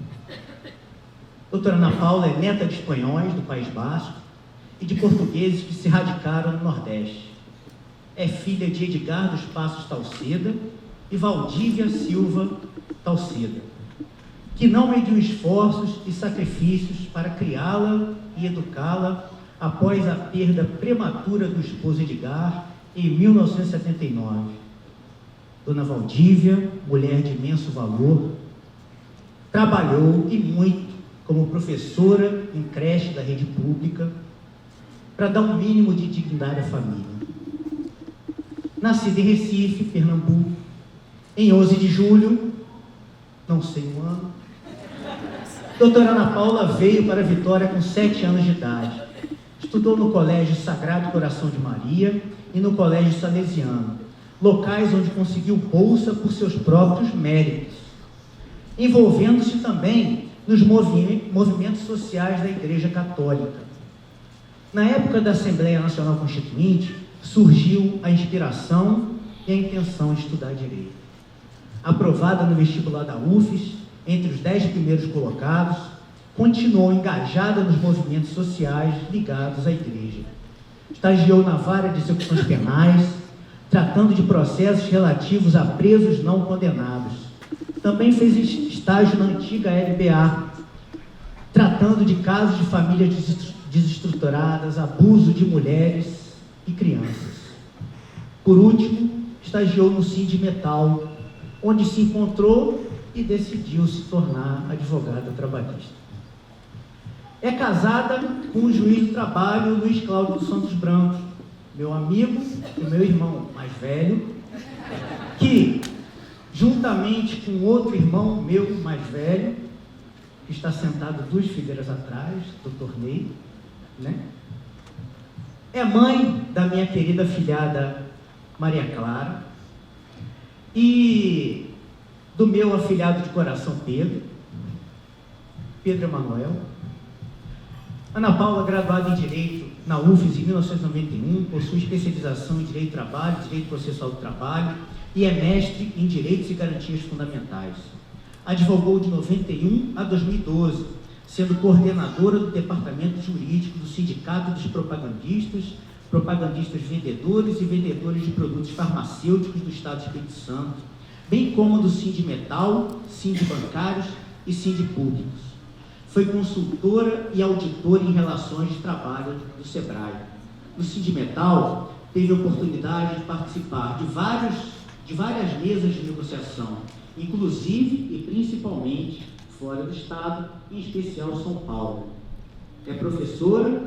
Speaker 10: Doutora Ana Paula é neta de espanhóis do País Basco e de portugueses que se radicaram no Nordeste. É filha de Edgar dos Passos Talceda e Valdívia Silva Talceda, que não mediu esforços e sacrifícios para criá-la e educá-la após a perda prematura do esposo Edgar em 1979. Dona Valdívia, mulher de imenso valor, trabalhou e muito como professora em creche da rede pública para dar um mínimo de dignidade à família. Nascida em Recife, Pernambuco, em 11 de julho, não sei o ano, doutora Ana Paula veio para Vitória com 7 anos de idade. Estudou no Colégio Sagrado Coração de Maria e no Colégio Salesiano, locais onde conseguiu bolsa por seus próprios méritos, envolvendo-se também nos movimentos sociais da Igreja Católica. Na época da Assembleia Nacional Constituinte, surgiu a inspiração e a intenção de estudar Direito. Aprovada no vestibular da UFES, entre os 10 primeiros colocados, continuou engajada nos movimentos sociais ligados à igreja. Estagiou na vara de execuções penais, tratando de processos relativos a presos não condenados. Também fez estágio na antiga LBA, tratando de casos de famílias desestruturadas, abuso de mulheres e crianças. Por último, estagiou no Sindimetal, onde se encontrou e decidiu se tornar advogada trabalhista. É casada com o juiz do trabalho Luiz Cláudio dos Santos Branco, meu amigo e meu irmão mais velho, que, juntamente com outro irmão meu mais velho, que está sentado 2 fileiras atrás, Dr. Ney, né? É mãe da minha querida filhada Maria Clara e do meu afilhado de coração Pedro Emanuel. Ana Paula, graduada em Direito na UFES em 1991, possui especialização em Direito do Trabalho, Direito Processual do Trabalho e é mestre em Direitos e Garantias Fundamentais. Advogou de 91 a 2012, sendo coordenadora do Departamento Jurídico do Sindicato dos Propagandistas Vendedores e Vendedores de Produtos Farmacêuticos do Estado do Espírito Santo, bem como do Sindimetal, Sindibancários e Sindipúblicos. Foi consultora e auditora em relações de trabalho do SEBRAE. No Sindimetal, teve a oportunidade de participar de várias mesas de negociação, inclusive e principalmente fora do Estado, em especial São Paulo. É professora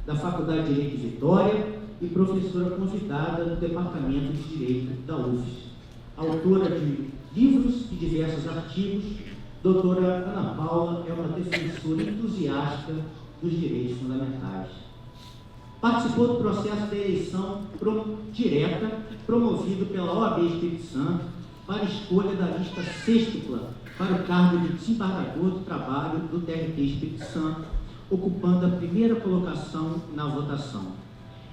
Speaker 10: da Faculdade de Direito de Vitória e professora convidada do Departamento de Direito da UFES. Autora de livros e diversos artigos, doutora Ana Paula é uma defensora entusiasta dos direitos fundamentais. Participou do processo de eleição direta promovido pela OAB Espírito Santo para a escolha da lista sextupla para o cargo de desembargador do trabalho do TRT Espírito Santo, ocupando a primeira colocação na votação.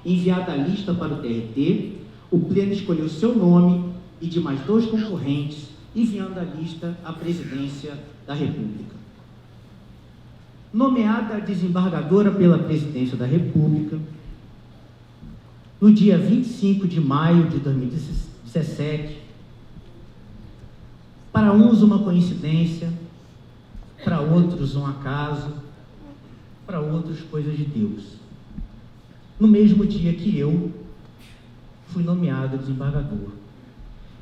Speaker 10: Enviada a lista para o TRT, o Pleno escolheu seu nome e de mais 2 concorrentes, enviando a lista à Presidência da República. Nomeada desembargadora pela Presidência da República, no dia 25 de maio de 2017, para uns uma coincidência, para outros um acaso, para outros coisas de Deus. No mesmo dia que eu fui nomeado desembargador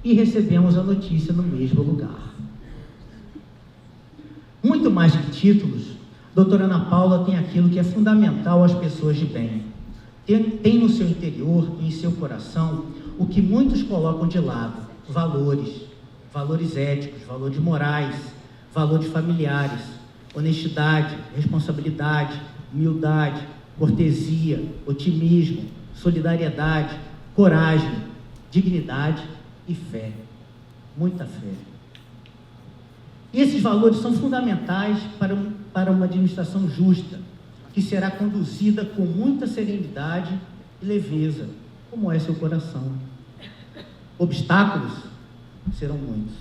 Speaker 10: e recebemos a notícia no mesmo lugar. Muito mais que títulos, doutora Ana Paula tem aquilo que é fundamental às pessoas de bem. Tem no seu interior e em seu coração o que muitos colocam de lado: valores éticos, valores morais, valores familiares, honestidade, responsabilidade, humildade, cortesia, otimismo, solidariedade, coragem, dignidade e fé, muita fé. E esses valores são fundamentais para uma administração justa, que será conduzida com muita serenidade e leveza, como é seu coração. Obstáculos serão muitos,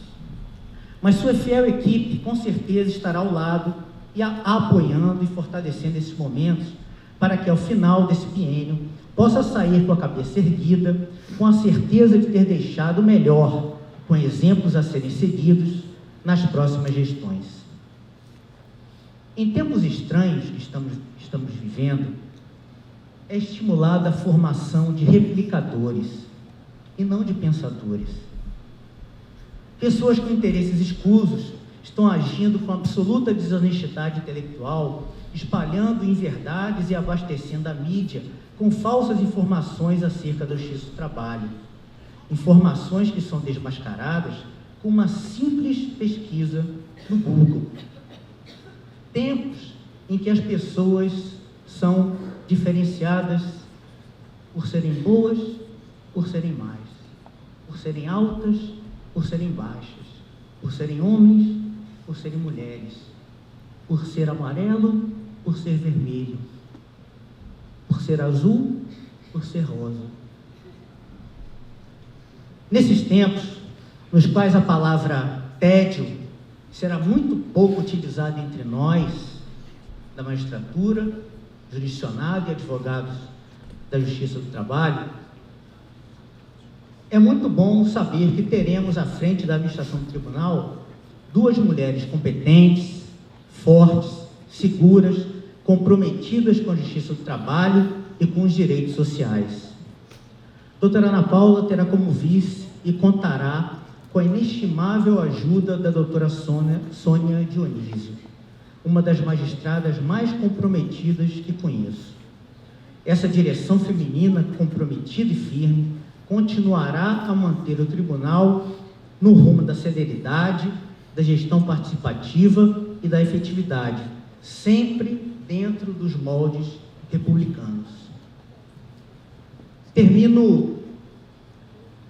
Speaker 10: mas sua fiel equipe com certeza estará ao lado e apoiando e fortalecendo esses momentos, para que ao final desse biênio possa sair com a cabeça erguida, com a certeza de ter deixado o melhor, com exemplos a serem seguidos nas próximas gestões. Em tempos estranhos que estamos vivendo, é estimulada a formação de replicadores e não de pensadores. Pessoas com interesses escusos estão agindo com absoluta desonestidade intelectual, espalhando inverdades e abastecendo a mídia com falsas informações acerca da justiça do trabalho. Informações que são desmascaradas com uma simples pesquisa no Google. Tempos em que as pessoas são diferenciadas por serem boas, por serem más, por serem altas, por serem baixas, por serem homens, por serem mulheres, por ser amarelo, por ser vermelho, por ser azul, por ser rosa. Nesses tempos, nos quais a palavra tédio será muito pouco utilizada entre nós, da magistratura, jurisdicionado e advogados da Justiça do Trabalho, é muito bom saber que teremos à frente da administração do tribunal 2 mulheres competentes, fortes, seguras, comprometidas com a Justiça do Trabalho e com os direitos sociais. Doutora Ana Paula terá como vice e contará com a inestimável ajuda da doutora Sônia Dionísio, uma das magistradas mais comprometidas que conheço. Essa direção feminina, comprometida e firme, continuará a manter o tribunal no rumo da celeridade, da gestão participativa e da efetividade, sempre dentro dos moldes republicanos. Termino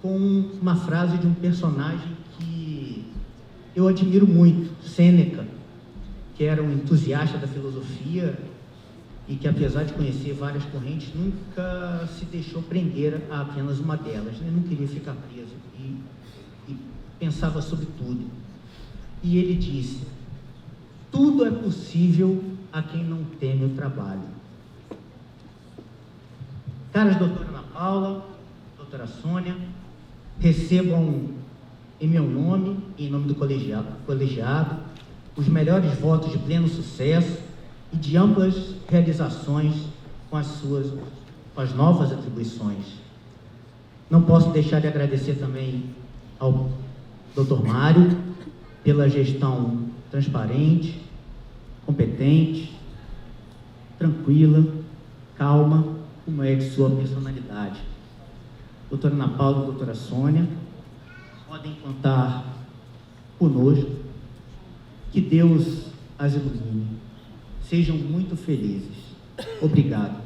Speaker 10: com uma frase de um personagem que eu admiro muito, Sêneca, que era um entusiasta da filosofia e que, apesar de conhecer várias correntes, nunca se deixou prender a apenas uma delas, né? Não queria ficar preso e pensava sobre tudo. E ele disse: tudo é possível a quem não teme o trabalho. Caras doutora Ana Paula, doutora Sônia, recebam em meu nome e em nome do colegiado os melhores votos de pleno sucesso e de amplas realizações com as novas atribuições. Não posso deixar de agradecer também ao Dr. Mário pela gestão transparente, competente, tranquila, calma, como é de sua personalidade. Doutora Ana Paula e doutora Sônia podem contar conosco. Que Deus as ilumine. Sejam muito felizes. Obrigado.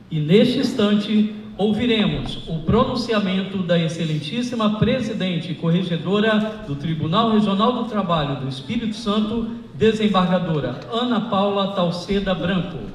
Speaker 1: E neste instante, ouviremos o pronunciamento da excelentíssima presidente e corregedora do Tribunal Regional do Trabalho do Espírito Santo, desembargadora Ana Paula Talceda Branco.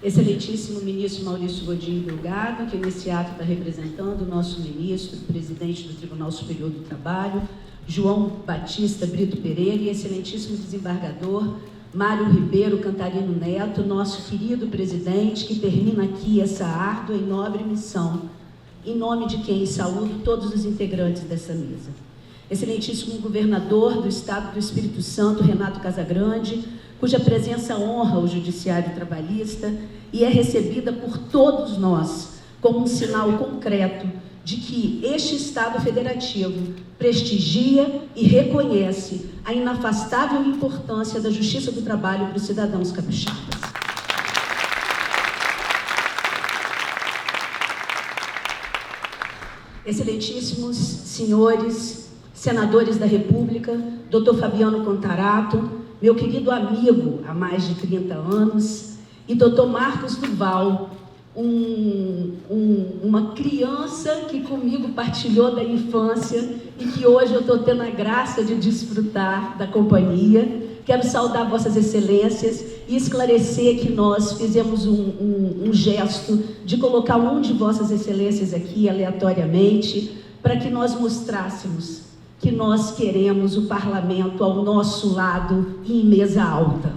Speaker 3: Excelentíssimo ministro Maurício Godinho Delgado, que nesse ato está representando o nosso ministro, presidente do Tribunal Superior do Trabalho, João Batista Brito Pereira, e excelentíssimo desembargador Mário Ribeiro Cantarino Neto, nosso querido presidente, que termina aqui essa árdua e nobre missão, em nome de quem saúdo todos os integrantes dessa mesa. Excelentíssimo governador do Estado do Espírito Santo, Renato Casagrande, cuja presença honra o Judiciário Trabalhista e é recebida por todos nós como um sinal concreto de que este Estado federativo prestigia e reconhece a inafastável importância da Justiça do Trabalho para os cidadãos capixabas. Excelentíssimos senhores senadores da República, Dr. Fabiano Contarato, meu querido amigo há mais de 30 anos, e Dr. Marcos Duval, uma criança que comigo partilhou da infância e que hoje eu estou tendo a graça de desfrutar da companhia. Quero saudar vossas excelências e esclarecer que nós fizemos um gesto de colocar um de vossas excelências aqui aleatoriamente para que nós mostrássemos que nós queremos o parlamento ao nosso lado e em mesa alta.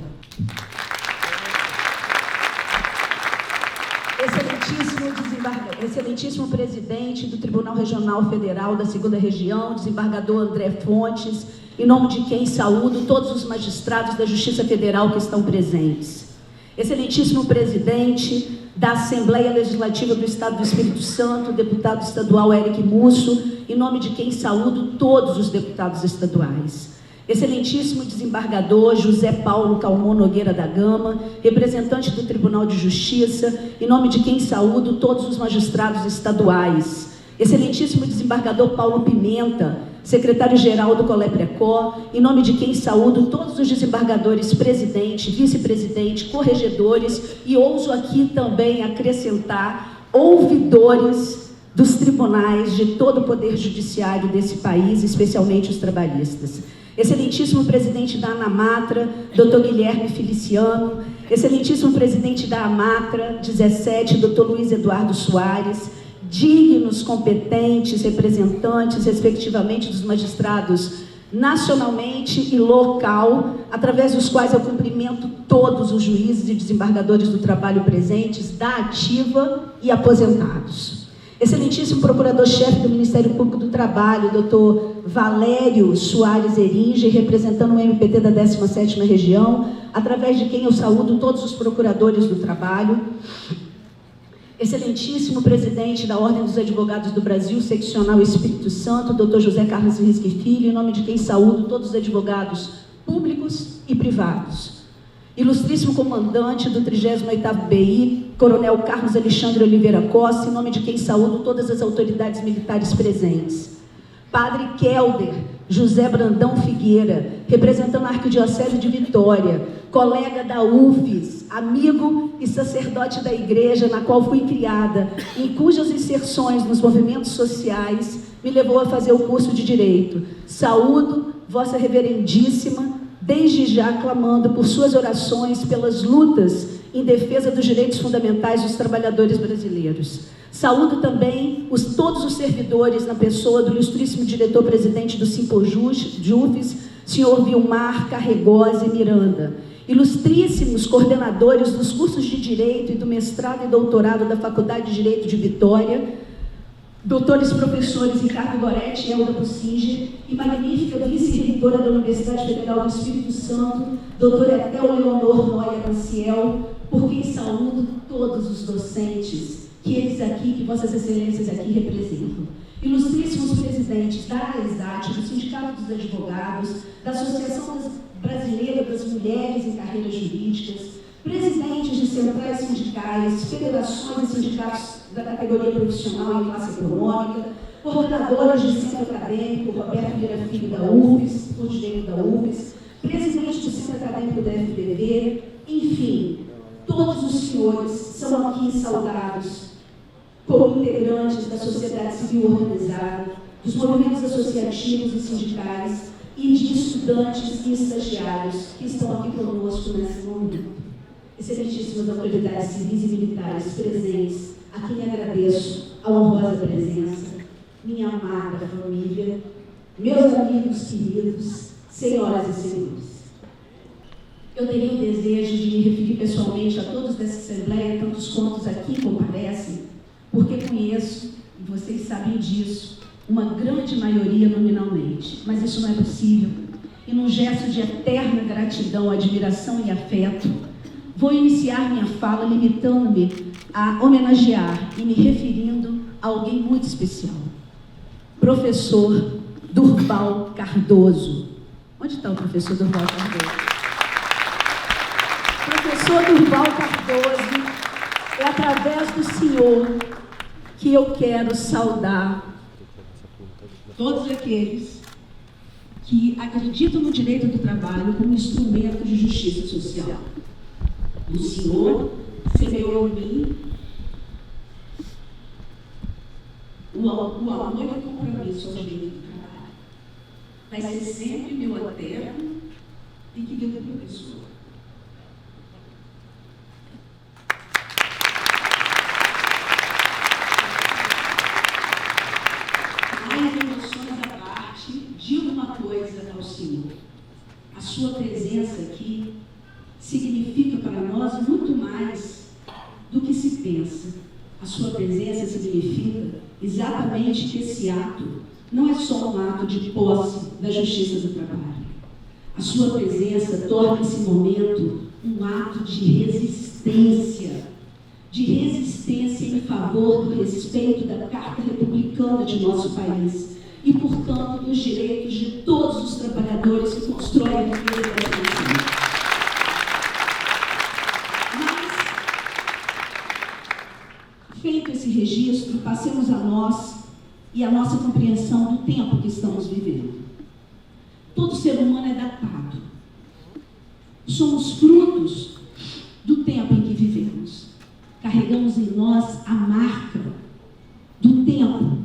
Speaker 3: Excelentíssimo presidente do Tribunal Regional Federal da 2ª Região, desembargador André Fontes, em nome de quem saúdo todos os magistrados da Justiça Federal que estão presentes. Excelentíssimo presidente da Assembleia Legislativa do Estado do Espírito Santo, deputado estadual Eric Musso, em nome de quem saúdo todos os deputados estaduais. Excelentíssimo desembargador José Paulo Calmon Nogueira da Gama, representante do Tribunal de Justiça, em nome de quem saúdo todos os magistrados estaduais. Excelentíssimo desembargador Paulo Pimenta, secretário-geral do Colé-Precó, em nome de quem saúdo todos os desembargadores presidente, vice-presidente, corregedores e ouso aqui também acrescentar ouvidores dos tribunais de todo o poder judiciário desse país, especialmente os trabalhistas. excelentíssimo presidente da ANAMATRA, Dr. Guilherme Feliciano, excelentíssimo presidente da AMATRA 17, Dr. Luiz Eduardo Soares, dignos, competentes representantes, respectivamente, dos magistrados nacionalmente e local, através dos quais eu cumprimento todos os juízes e desembargadores do trabalho presentes, da ativa e aposentados. Excelentíssimo Procurador-Chefe do Ministério Público do Trabalho, Dr. Valério Soares Eringe, representando o MPT da 17ª Região, através de quem eu saúdo todos os procuradores do trabalho. Excelentíssimo Presidente da Ordem dos Advogados do Brasil, Seccional Espírito Santo, Dr. José Carlos Risque Filho, em nome de quem saúdo todos os advogados públicos e privados. Ilustríssimo Comandante do 38º BI, Coronel Carlos Alexandre Oliveira Costa, em nome de quem saúdo todas as autoridades militares presentes. Padre Kelder José Brandão Figueira, representando a Arquidiocese de Vitória, colega da UFES, amigo e sacerdote da igreja na qual fui criada, em cujas inserções nos movimentos sociais me levou a fazer o curso de Direito. Saúdo Vossa Reverendíssima, desde já clamando por suas orações pelas lutas em defesa dos direitos fundamentais dos trabalhadores brasileiros. Saúdo também todos os servidores na pessoa do ilustríssimo diretor-presidente do Simpojufes, senhor Vilmar Carregosa Miranda, ilustríssimos coordenadores dos cursos de Direito e do mestrado e doutorado da Faculdade de Direito de Vitória, doutores professores Ricardo Goretti e Elda Bussinger, e magnífica vice-reitora da Universidade Federal do Espírito Santo, doutora Etel Leonor Noia Maciel, por quem saúdo todos os docentes que Vossas Excelências aqui representam. Ilustríssimos presidentes da AESAT, do Sindicato dos Advogados, da Associação Brasileira das Mulheres em Carreiras Jurídicas, presidentes de centrais sindicais, federações e sindicatos da categoria profissional e classe econômica, coordenadores de centro acadêmico, Roberto Vieira Filho da UFES, por direito da UFES, presidente do centro acadêmico da FPV, enfim, todos os senhores são aqui saudados como integrantes da sociedade civil organizada, dos movimentos associativos e sindicais e de estudantes e estagiários que estão aqui conosco nesse momento. Excelentíssimas autoridades civis e militares presentes, a quem agradeço a honrosa presença, minha amada família, meus amigos queridos, senhoras e senhores. Eu teria o desejo de me referir pessoalmente a todos dessa Assembleia, tantos quantos aqui comparecem, porque conheço, e vocês sabem disso, uma grande maioria nominalmente, mas isso não é possível. E num gesto de eterna gratidão, admiração e afeto, vou iniciar minha fala limitando-me a homenagear e me referindo a alguém muito especial. Professor Durval Cardoso. Onde está o professor Durval Cardoso? Professor Durval Cardoso, é através do senhor que eu quero saudar todos aqueles que acreditam no direito do trabalho como instrumento de justiça social. O senhor semeou em mim o amor e o compromisso ao direito do trabalho. Vai ser sempre meu eterno e querido professor. Digo uma coisa ao senhor: a sua presença aqui significa para nós muito mais do que se pensa. A sua presença significa exatamente que esse ato não é só um ato de posse da justiça do trabalho. A sua presença torna esse momento um ato de resistência em favor do respeito da Carta Republicana de nosso país e, portanto, dos direitos de todos os trabalhadores que constroem a riqueza da nação. Mas, feito esse registro, passemos a nós e a nossa compreensão do tempo que estamos vivendo. Todo ser humano é datado. Somos frutos do tempo em que vivemos. Carregamos em nós a marca do tempo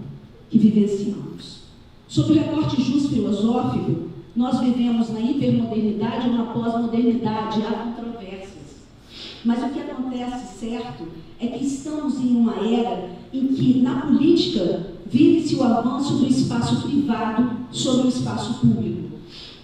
Speaker 3: que vivenciamos. Sob o recorte justo filosófico, nós vivemos na hipermodernidade ou na pós-modernidade, há controvérsias. Mas o que acontece, certo, é que estamos em uma era em que, na política, vive-se o avanço do espaço privado sobre o espaço público.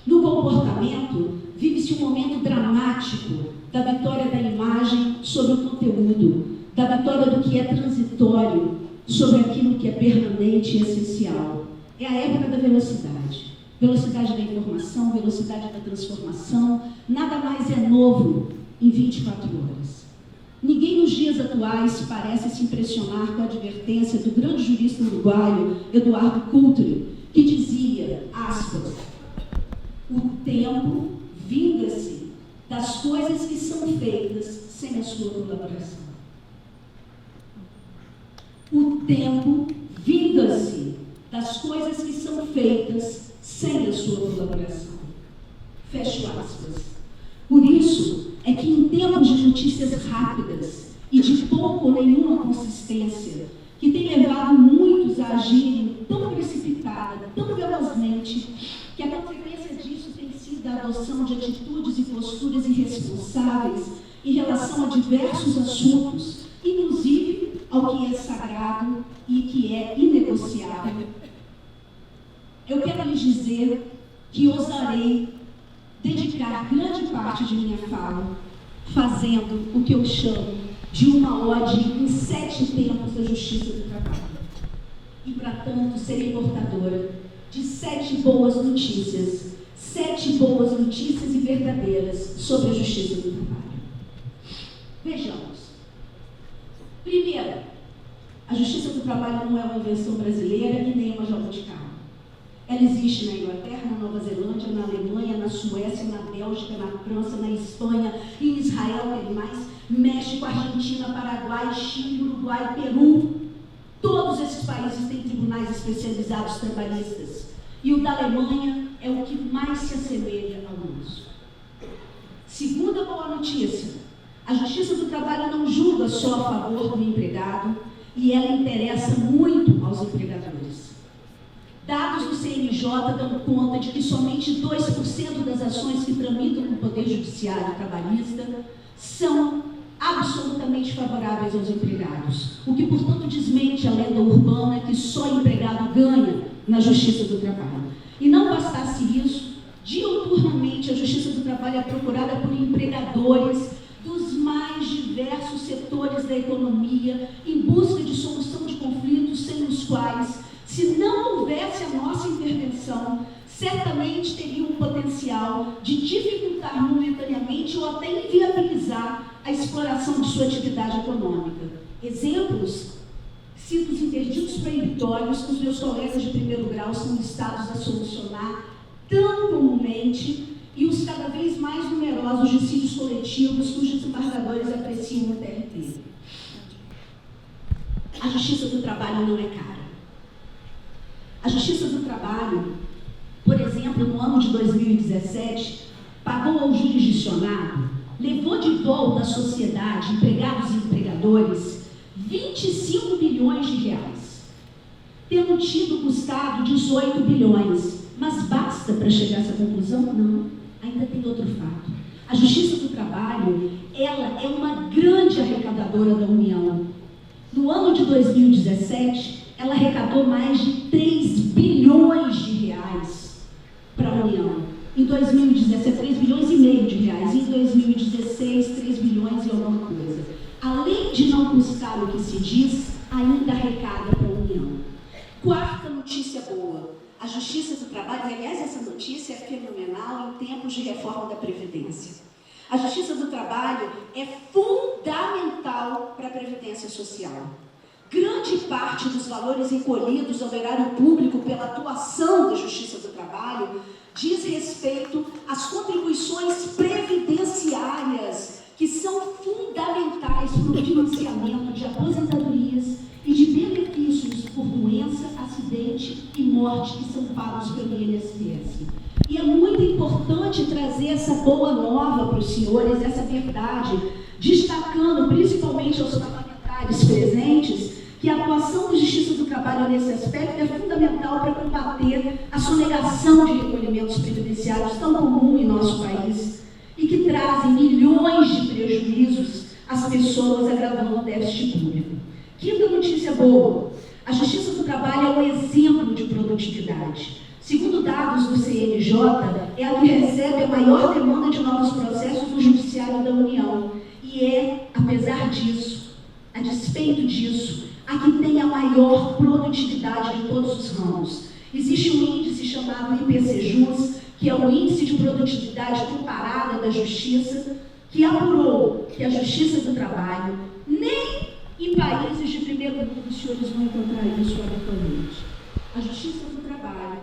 Speaker 3: No comportamento, vive-se um momento dramático da vitória da imagem sobre o conteúdo, da vitória do que é transitório sobre aquilo que é permanente e essencial. É a época da velocidade. Velocidade da informação, velocidade da transformação. Nada mais é novo em 24 horas. Ninguém nos dias atuais parece se impressionar com a advertência do grande jurista uruguaio Eduardo Coultre, que dizia, aspas, o tempo vinga-se das coisas que são feitas sem a sua colaboração. O tempo vinga-se das coisas que são feitas sem a sua colaboração. Fecho aspas. Por isso é que em tempos de notícias rápidas e de pouco ou nenhuma consistência, que tem levado muitos a agirem tão precipitada, tão velozmente, que a consequência disso tem sido a adoção de atitudes e posturas irresponsáveis em relação a diversos assuntos, inclusive ao que é sagrado e que é inegociável. Eu quero lhes dizer que ousarei dedicar grande parte de minha fala fazendo o que eu chamo de uma ode em 7 tempos da Justiça do Trabalho. E, para tanto, serei portadora de 7 boas notícias, 7 boas notícias e verdadeiras sobre a Justiça do Trabalho. Vejamos. Primeiro, a Justiça do Trabalho não é uma invenção brasileira e nem uma jabuticaba. Ela existe na Inglaterra, na Nova Zelândia, na Alemanha, na Suécia, na Bélgica, na França, na Espanha, em Israel, tem mais, México, Argentina, Paraguai, Chile, Uruguai, Peru. Todos esses países têm tribunais especializados trabalhistas. E o da Alemanha é o que mais se assemelha ao nosso. Segunda boa notícia, a Justiça do Trabalho não julga só a favor do empregado e ela interessa muito aos empregadores. Dados do CNJ dão conta de que somente 2% das ações que tramitam no Poder Judiciário trabalhista são absolutamente favoráveis aos empregados, o que, portanto, desmente a lenda urbana que só empregado ganha na Justiça do Trabalho. E não bastasse isso, diuturnamente a Justiça do Trabalho é procurada por empregadores dos mais diversos setores da economia em busca de solução de conflitos sem os quais, se não houvesse a nossa intervenção, certamente teria um potencial de dificultar momentaneamente ou até inviabilizar a exploração de sua atividade econômica. Exemplos? Cito os interditos proibitórios que os meus colegas de primeiro grau são listados a solucionar tão comumente e os cada vez mais numerosos dissídios coletivos cujos embargadores apreciam o TRT. A Justiça do Trabalho não é cara. A Justiça do Trabalho, por exemplo, no ano de 2017, pagou ao jurisdicionado, levou de volta à sociedade, empregados e empregadores, 25 bilhões de reais, tendo tido custado 18 bilhões. Mas basta para chegar a essa conclusão? Não, ainda tem outro fato. A Justiça do Trabalho, ela é uma grande arrecadadora da União. No ano de 2017, ela arrecadou mais de 3 bilhões de reais para a União. Em 2017, 3 bilhões e meio de reais. Em 2016, 3 bilhões e alguma coisa. Além de não custar o que se diz, ainda arrecada para a União. Quarta notícia boa. A Justiça do Trabalho, aliás, essa notícia é fenomenal em tempos de reforma da Previdência. A Justiça do Trabalho é fundamental para a Previdência Social. Grande parte dos valores recolhidos ao erário público pela atuação da Justiça do Trabalho diz respeito às contribuições previdenciárias, que são fundamentais para o financiamento de aposentadorias e de benefícios por doença, acidente e morte que são pagos pelo INSS. E é muito importante trazer essa boa nova para os senhores, essa verdade, destacando principalmente aos parlamentares presentes, que a atuação da Justiça do Trabalho nesse aspecto é fundamental para combater a sonegação de recolhimentos previdenciários tão comum em nosso país e que trazem milhões de prejuízos às pessoas, agravando o déficit público. Quinta notícia boa: a Justiça do Trabalho é um exemplo de produtividade. Segundo dados do CNJ, é a que recebe a maior demanda de novos processos no Judiciário da União e é, apesar disso, a despeito disso, a que tem a maior produtividade de todos os ramos. Existe um índice chamado IPCJUS, que é o Índice de Produtividade Comparada da Justiça, que apurou que a Justiça do Trabalho, nem em países de primeiro mundo os senhores vão encontrar isso habitualmente. A Justiça do Trabalho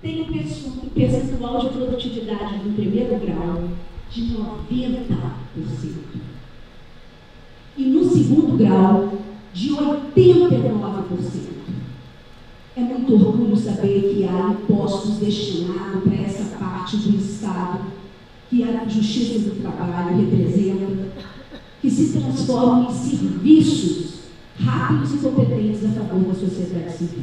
Speaker 3: tem um percentual de produtividade no primeiro grau de 90%. E no segundo grau, de 89%. É muito orgulho saber que há impostos destinados para essa parte do Estado que a Justiça do Trabalho representa, que se transformam em serviços rápidos e competentes a favor da sociedade civil.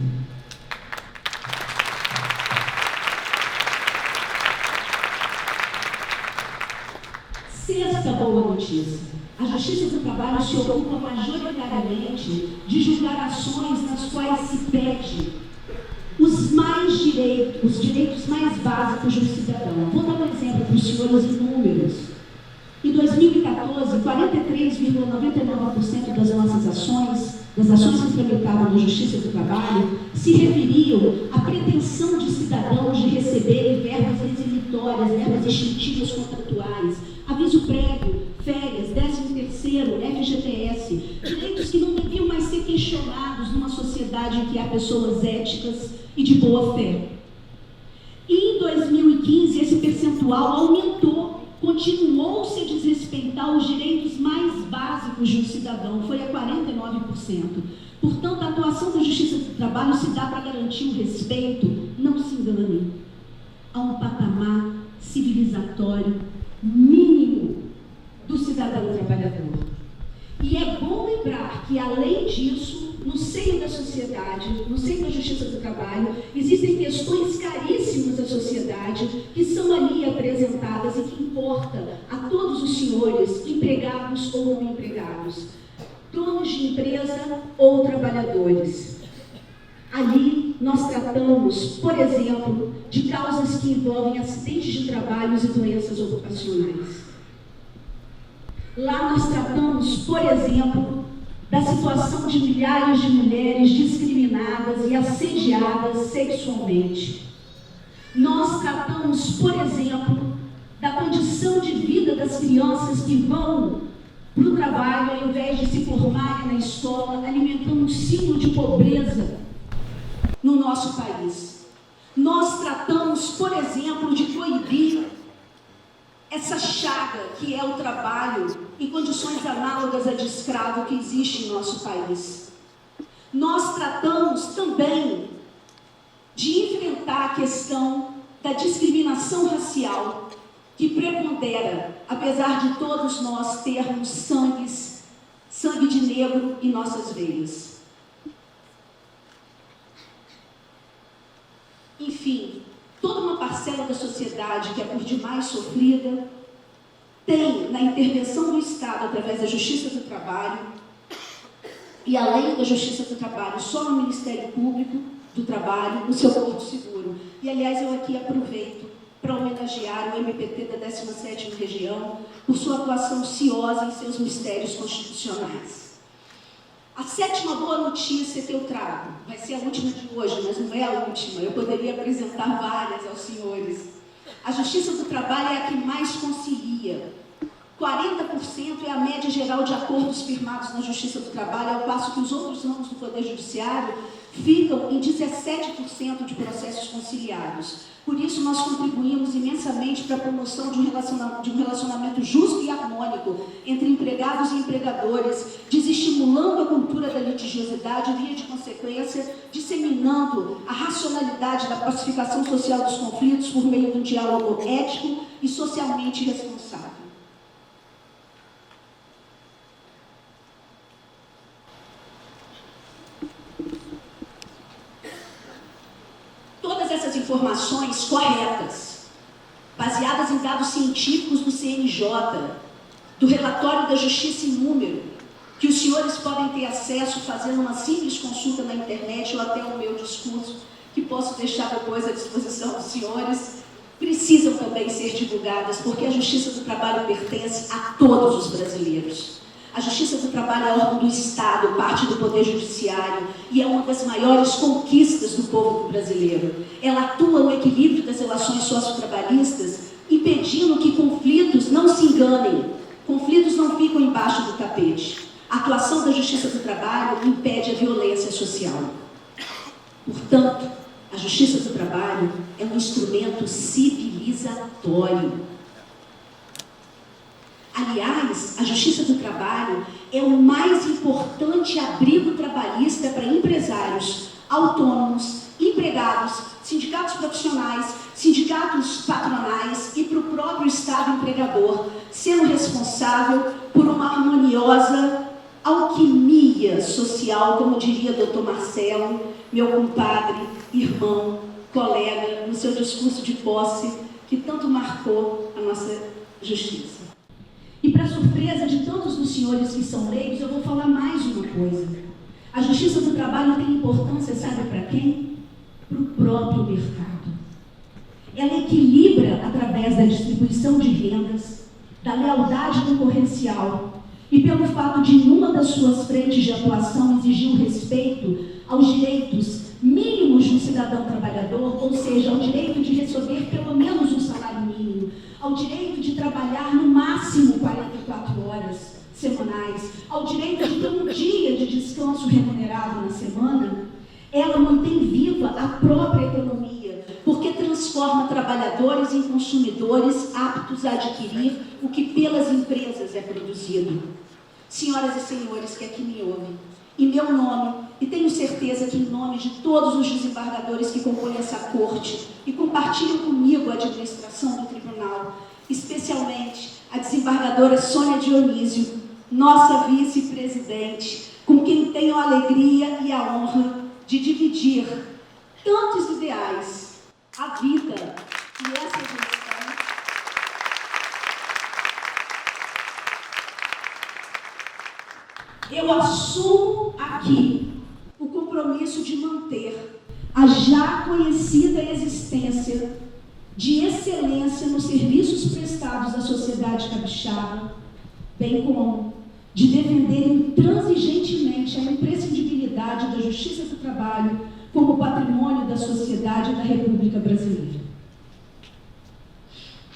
Speaker 3: Sexta boa notícia: a Justiça do Trabalho se ocupa majoritariamente de julgar ações nas quais se pede os direitos mais básicos do cidadão. Vou dar um exemplo para os senhores em números. Em 2014, 43,99% das nossas ações, das ações que tramitavam na Justiça do Trabalho, se referiam à pretensão de cidadãos de receberem verbas resilitórias, verbas extintivas contratuais, aviso prévio, férias, 13º, FGTS, direitos que não deviam mais ser questionados numa sociedade em que há pessoas éticas e de boa fé. E em 2015, esse percentual aumentou, continuou-se a desrespeitar os direitos mais básicos de um cidadão, foi a 49%. Portanto, a atuação da Justiça do Trabalho se dá para garantir o respeito, não se engane, a um patamar civilizatório mínimo do cidadão trabalhador. E é bom lembrar que, além disso, no seio da sociedade, no seio da Justiça do Trabalho, existem questões caríssimas da sociedade que são ali apresentadas e que importa a todos os senhores, empregados ou não empregados, donos de empresa ou trabalhadores. Ali nós tratamos, por exemplo, de causas que envolvem acidentes de trabalho e doenças ocupacionais. Lá nós tratamos, por exemplo, da situação de milhares de mulheres discriminadas e assediadas sexualmente. Nós tratamos, por exemplo, da condição de vida das crianças que vão para o trabalho ao invés de se formarem na escola, alimentando um ciclo de pobreza no nosso país. Nós tratamos, por exemplo, de proibir essa chaga que é o trabalho em condições análogas à de escravo que existe em nosso país. Nós tratamos também de enfrentar a questão da discriminação racial que prepondera, apesar de todos nós termos sangue de negro em nossas veias. Enfim, toda uma parcela da sociedade que é por demais sofrida tem, na intervenção do Estado através da Justiça do Trabalho, e além da Justiça do Trabalho, só no Ministério Público do Trabalho, o seu porto seguro. E, aliás, eu aqui aproveito para homenagear o MPT da 17ª Região por sua atuação ciosa em seus mistérios constitucionais. A sétima boa notícia que eu trago, vai ser a última de hoje, mas não é a última, eu poderia apresentar várias aos senhores. A Justiça do Trabalho é a que mais concilia. 40% é a média geral de acordos firmados na Justiça do Trabalho, ao passo que os outros ramos do Poder Judiciário ficam em 17% de processos conciliados. Por isso, nós contribuímos imensamente para a promoção de um relacionamento justo e harmônico entre empregados e empregadores, desestimulando a cultura da litigiosidade e, via de consequência, disseminando a racionalidade da pacificação social dos conflitos por meio de um diálogo ético e socialmente responsável. informações corretas, baseadas em dados científicos do CNJ, do relatório da Justiça em número, que os senhores podem ter acesso fazendo uma simples consulta na internet ou até o meu discurso, que posso deixar depois à disposição dos senhores, precisam também ser divulgadas, porque a Justiça do Trabalho pertence a todos os brasileiros. A Justiça do Trabalho é órgão do Estado, parte do Poder Judiciário, e é uma das maiores conquistas do povo brasileiro. Ela atua no equilíbrio das relações sociotrabalhistas, impedindo que conflitos não se enganem, conflitos não ficam embaixo do tapete. A atuação da Justiça do Trabalho impede a violência social. Portanto, a Justiça do Trabalho é um instrumento civilizatório. Aliás, a Justiça do Trabalho é o mais importante abrigo trabalhista para empresários, autônomos, empregados, sindicatos profissionais, sindicatos patronais e para o próprio Estado empregador, sendo responsável por uma harmoniosa alquimia social, como diria Dr. Marcelo, meu compadre, irmão, colega, no seu discurso de posse, que tanto marcou a nossa justiça. E para surpresa de tantos dos senhores que são leigos, eu vou falar mais uma coisa. A Justiça do Trabalho tem importância, sabe para quem? Para o próprio mercado. Ela equilibra através da distribuição de rendas, da lealdade concorrencial e pelo fato de, numa das suas frentes de atuação, exigir o respeito aos direitos mínimos do cidadão trabalhador, ou seja, ao direito de receber pelo menos um salário mínimo, ao direito de trabalhar no máximo 44 horas semanais, ao direito de ter um dia de descanso remunerado na semana, ela mantém viva a própria economia, porque transforma trabalhadores em consumidores aptos a adquirir o que pelas empresas é produzido. Senhoras e senhores que aqui me ouvem, em meu nome, e tenho certeza que em nome de todos os desembargadores que compõem essa corte e compartilham comigo a administração do tribunal, especialmente a desembargadora Sônia Dionísio, nossa vice-presidente, com quem tenho a alegria e a honra de dividir tantos ideais, a vida e essa gestão. Eu assumo aqui o compromisso de manter a já conhecida existência de excelência nos serviços prestados à sociedade capixaba, bem como de defender intransigentemente a imprescindibilidade da Justiça do Trabalho como patrimônio da sociedade da República Brasileira.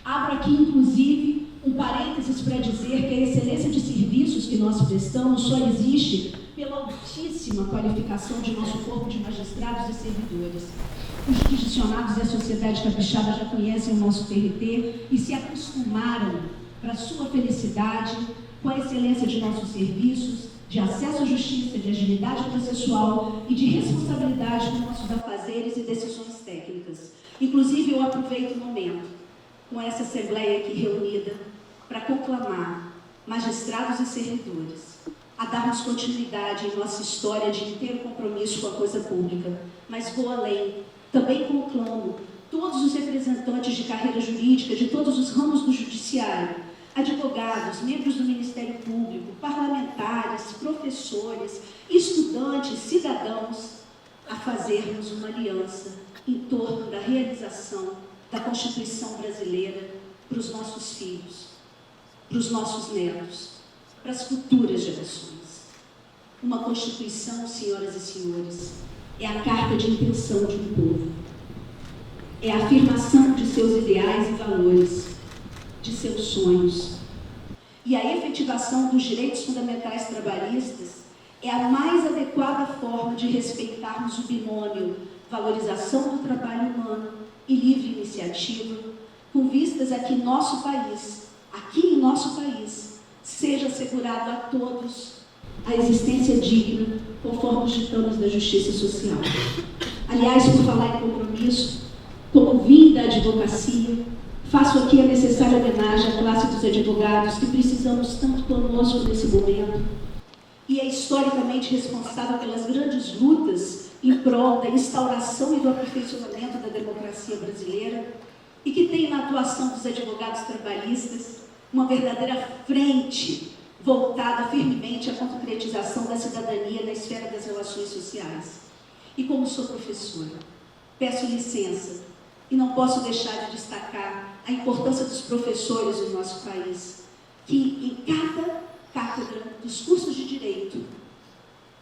Speaker 3: Abro aqui, inclusive, um parênteses para dizer que a excelência de serviços que nós prestamos só existe pela altíssima qualificação de nosso corpo de magistrados e servidores. Os jurisdicionados e a sociedade capixaba já conhecem o nosso TRT e se acostumaram, para sua felicidade, com a excelência de nossos serviços, de acesso à justiça, de agilidade processual e de responsabilidade com nossos afazeres e decisões técnicas. Inclusive, eu aproveito o momento, com essa Assembleia aqui reunida, para conclamar magistrados e servidores a darmos continuidade em nossa história de inteiro compromisso com a coisa pública. Mas vou além, também conclamo todos os representantes de carreira jurídica de todos os ramos do judiciário, advogados, membros do Ministério Público, parlamentares, professores, estudantes, cidadãos, a fazermos uma aliança em torno da realização da Constituição brasileira para os nossos filhos, para os nossos netos, para as futuras gerações. Uma Constituição, senhoras e senhores, é a carta de intenção de um povo. É a afirmação de seus ideais e valores, de seus sonhos. E a efetivação dos direitos fundamentais trabalhistas é a mais adequada forma de respeitarmos o binômio valorização do trabalho humano e livre iniciativa, com vistas a que nosso país, aqui em nosso país, seja assegurado a todos a existência digna, conforme os ditames da justiça social. Aliás, por falar em compromisso, como vim da advocacia, faço aqui a necessária homenagem à classe dos advogados que precisamos tanto conosco nesse momento e é historicamente responsável pelas grandes lutas em prol da instauração e do aperfeiçoamento da democracia brasileira e que tem na atuação dos advogados trabalhistas uma verdadeira frente voltada firmemente à concretização da cidadania na esfera das relações sociais. E como sou professora, peço licença e não posso deixar de destacar a importância dos professores no nosso país, que em cada cátedra dos cursos de Direito,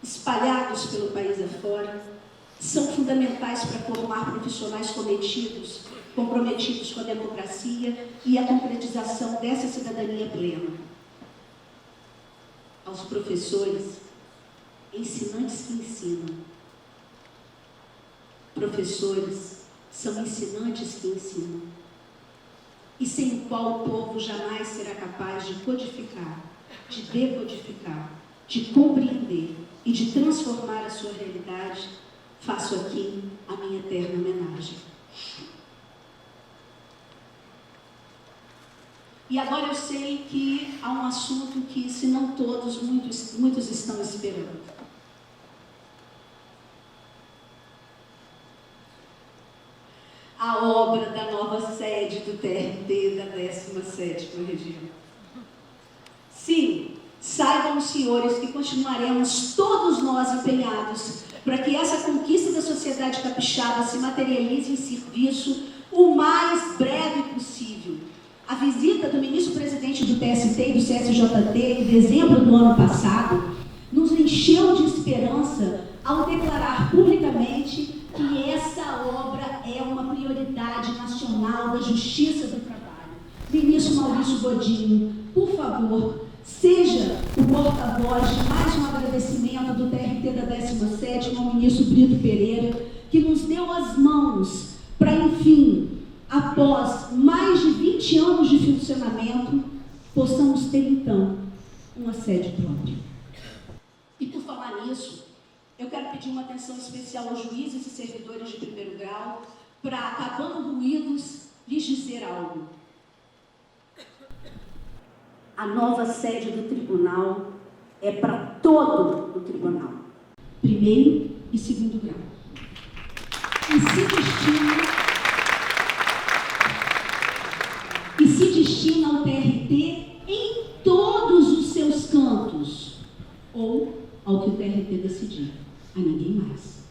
Speaker 3: espalhados pelo país afora, são fundamentais para formar profissionais comprometidos com a democracia e a concretização dessa cidadania plena. Aos professores, ensinantes que ensinam. Professores são ensinantes que ensinam, e sem o qual o povo jamais será capaz de codificar, de decodificar, de compreender e de transformar a sua realidade. Faço aqui a minha eterna homenagem. E agora eu sei que há um assunto que, se não todos, muitos estão esperando. A obra da nova sede do TRT da 17ª região. Sim, saibam os senhores que continuaremos todos nós empenhados para que essa conquista da sociedade capixaba se materialize em serviço o mais breve possível. A visita do ministro-presidente do TST e do CSJT em dezembro do ano passado nos encheu de esperança ao declarar publicamente que essa obra é uma prioridade nacional da Justiça do Trabalho. Ministro Maurício Godinho, por favor, seja o porta-voz de mais um agradecimento do TRT da 17ª ao ministro Brito Pereira, que nos deu as mãos para, enfim, após mais de 20 anos de funcionamento, possamos ter, então, uma sede própria. E, por falar nisso, eu quero pedir uma atenção especial aos juízes e servidores de primeiro grau para, acabando ruídos, lhes dizer algo. A nova sede do tribunal é para todo o tribunal, primeiro e segundo grau. E se destina ao TRT em todos os seus cantos, ou ao que o TRT decidir, a ninguém mais.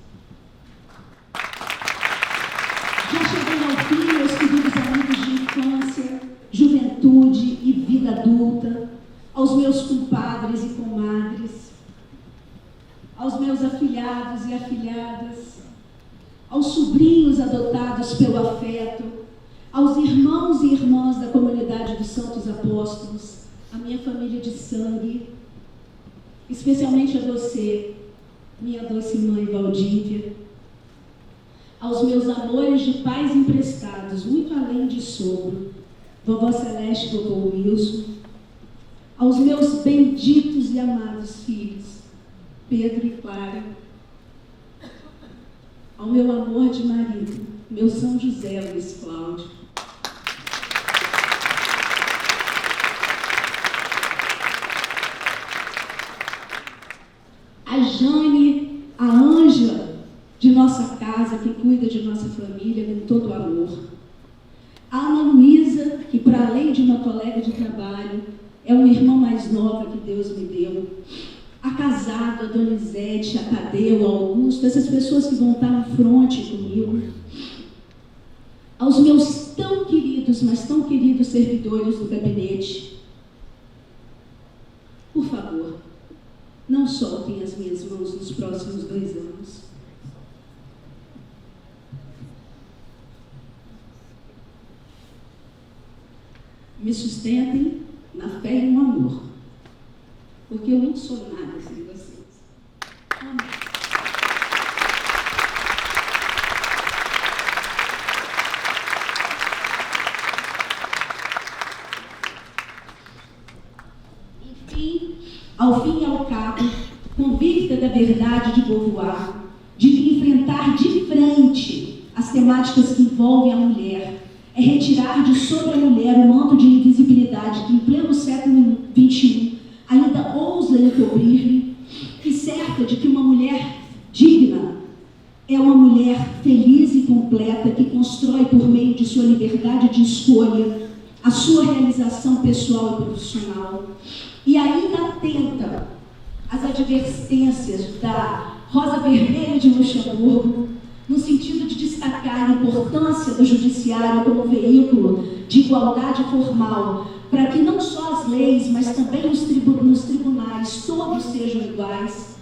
Speaker 3: Já chegando ao fim, meus queridos amigos de infância, juventude e vida adulta, aos meus compadres e comadres, aos meus afilhados e afilhadas, aos sobrinhos adotados pelo afeto, aos irmãos e irmãs da comunidade dos Santos Apóstolos, a minha família de sangue, especialmente a você, minha doce mãe Valdívia, aos meus amores de pais emprestados, muito além de sogro, vovó Celeste e vovô Wilson, aos meus benditos e amados filhos, Pedro e Clara, ao meu amor de marido, meu São José Luiz Cláudio, a Jane, a Ângela de nossa casa, que cuida de nossa família com todo amor, a Ana Luísa, que para além de uma colega de trabalho, é uma irmã mais nova que Deus me deu, a Casado, a Donizete, a Tadeu, a Augusto, essas pessoas que vão estar no fronte comigo, aos meus tão queridos, mas tão queridos servidores do gabinete, por favor, não soltem as minhas mãos nos próximos 2 anos. Me sustentem na fé e no amor, porque eu não sou nada sem vocês. Amém. Enfim, ao fim e ao cabo, convicta da verdade de Beauvoir, de que enfrentar de frente as temáticas que envolvem a mulher é retirar de sobre a mulher o manto de invisibilidade que, em pleno século XXI, ainda ousa encobrir-lhe, e certa de que uma mulher digna é uma mulher feliz e completa que constrói por meio de sua liberdade de escolha a sua realização pessoal e profissional e ainda atenta às advertências da Rosa Vermelha de Luxemburgo, no sentido de destacar a importância do judiciário como veículo de igualdade formal, para que não só as leis, mas também nos tribunais todos sejam iguais.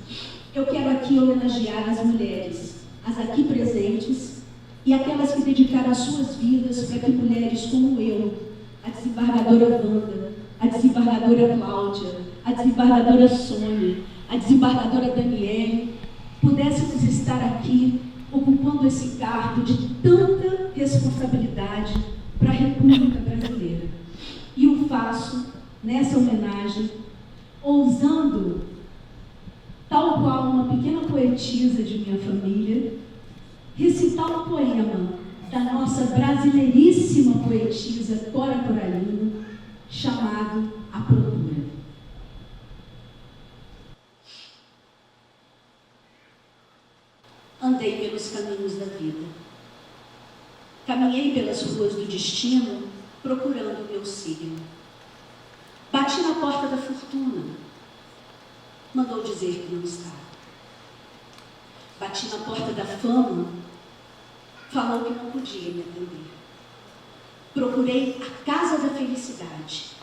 Speaker 3: Eu quero aqui homenagear as mulheres, as aqui presentes, e aquelas que dedicaram as suas vidas para que mulheres como eu, a desembargadora Wanda, a desembargadora Cláudia, a desembargadora Sônia, a desembargadora Daniele, pudéssemos estar aqui ocupando esse cargo de tanta responsabilidade para a República Brasileira. E o faço nessa homenagem, ousando, tal qual uma pequena poetisa de minha família, recitar um poema da nossa brasileiríssima poetisa Cora Coralina, chamado A Procura. Andei pelos caminhos da vida. Caminhei pelas ruas do destino, procurando o meu signo. Bati na porta da fortuna. Mandou dizer que não estava. Bati na porta da fama. Falou que não podia me atender. Procurei a casa da felicidade.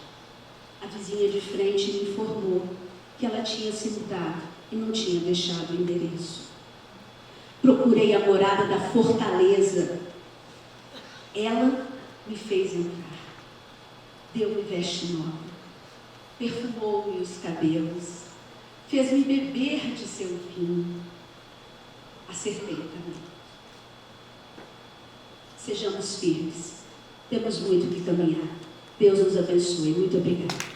Speaker 3: A vizinha de frente me informou que ela tinha se mudado e não tinha deixado o endereço. Procurei a morada da fortaleza. Ela me fez entrar. Deu-me veste nova. Perfumou-me os cabelos. Fez-me beber de seu vinho. Acertei o caminho. Sejamos firmes. Temos muito que caminhar. Deus nos abençoe. Muito obrigada.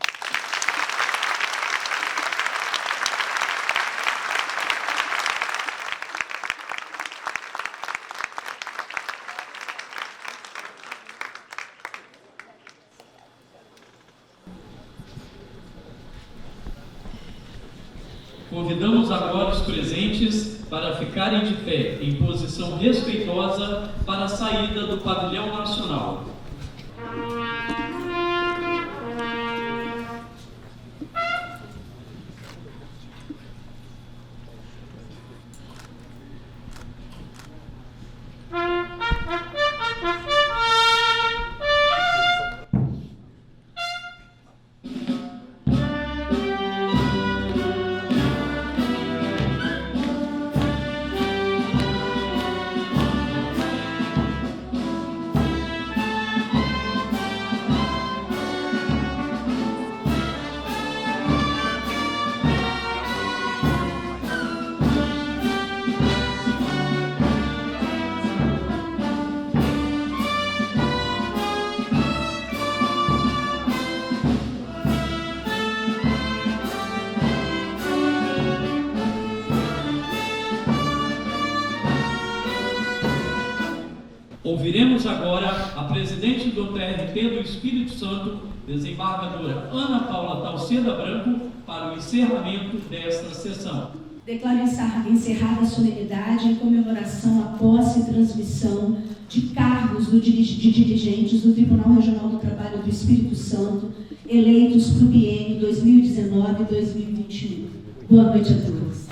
Speaker 1: Convidamos agora os presentes para ficarem de pé, em posição respeitosa, para a saída do pavilhão nacional. Ouviremos agora a presidente do TRT do Espírito Santo, desembargadora Ana Paula Talceda Branco, para o encerramento desta sessão.
Speaker 3: Declaro encerrada a solenidade em comemoração à posse e transmissão de cargos de dirigentes do Tribunal Regional do Trabalho do Espírito Santo, eleitos para o biênio 2019-2021. Boa noite a todos.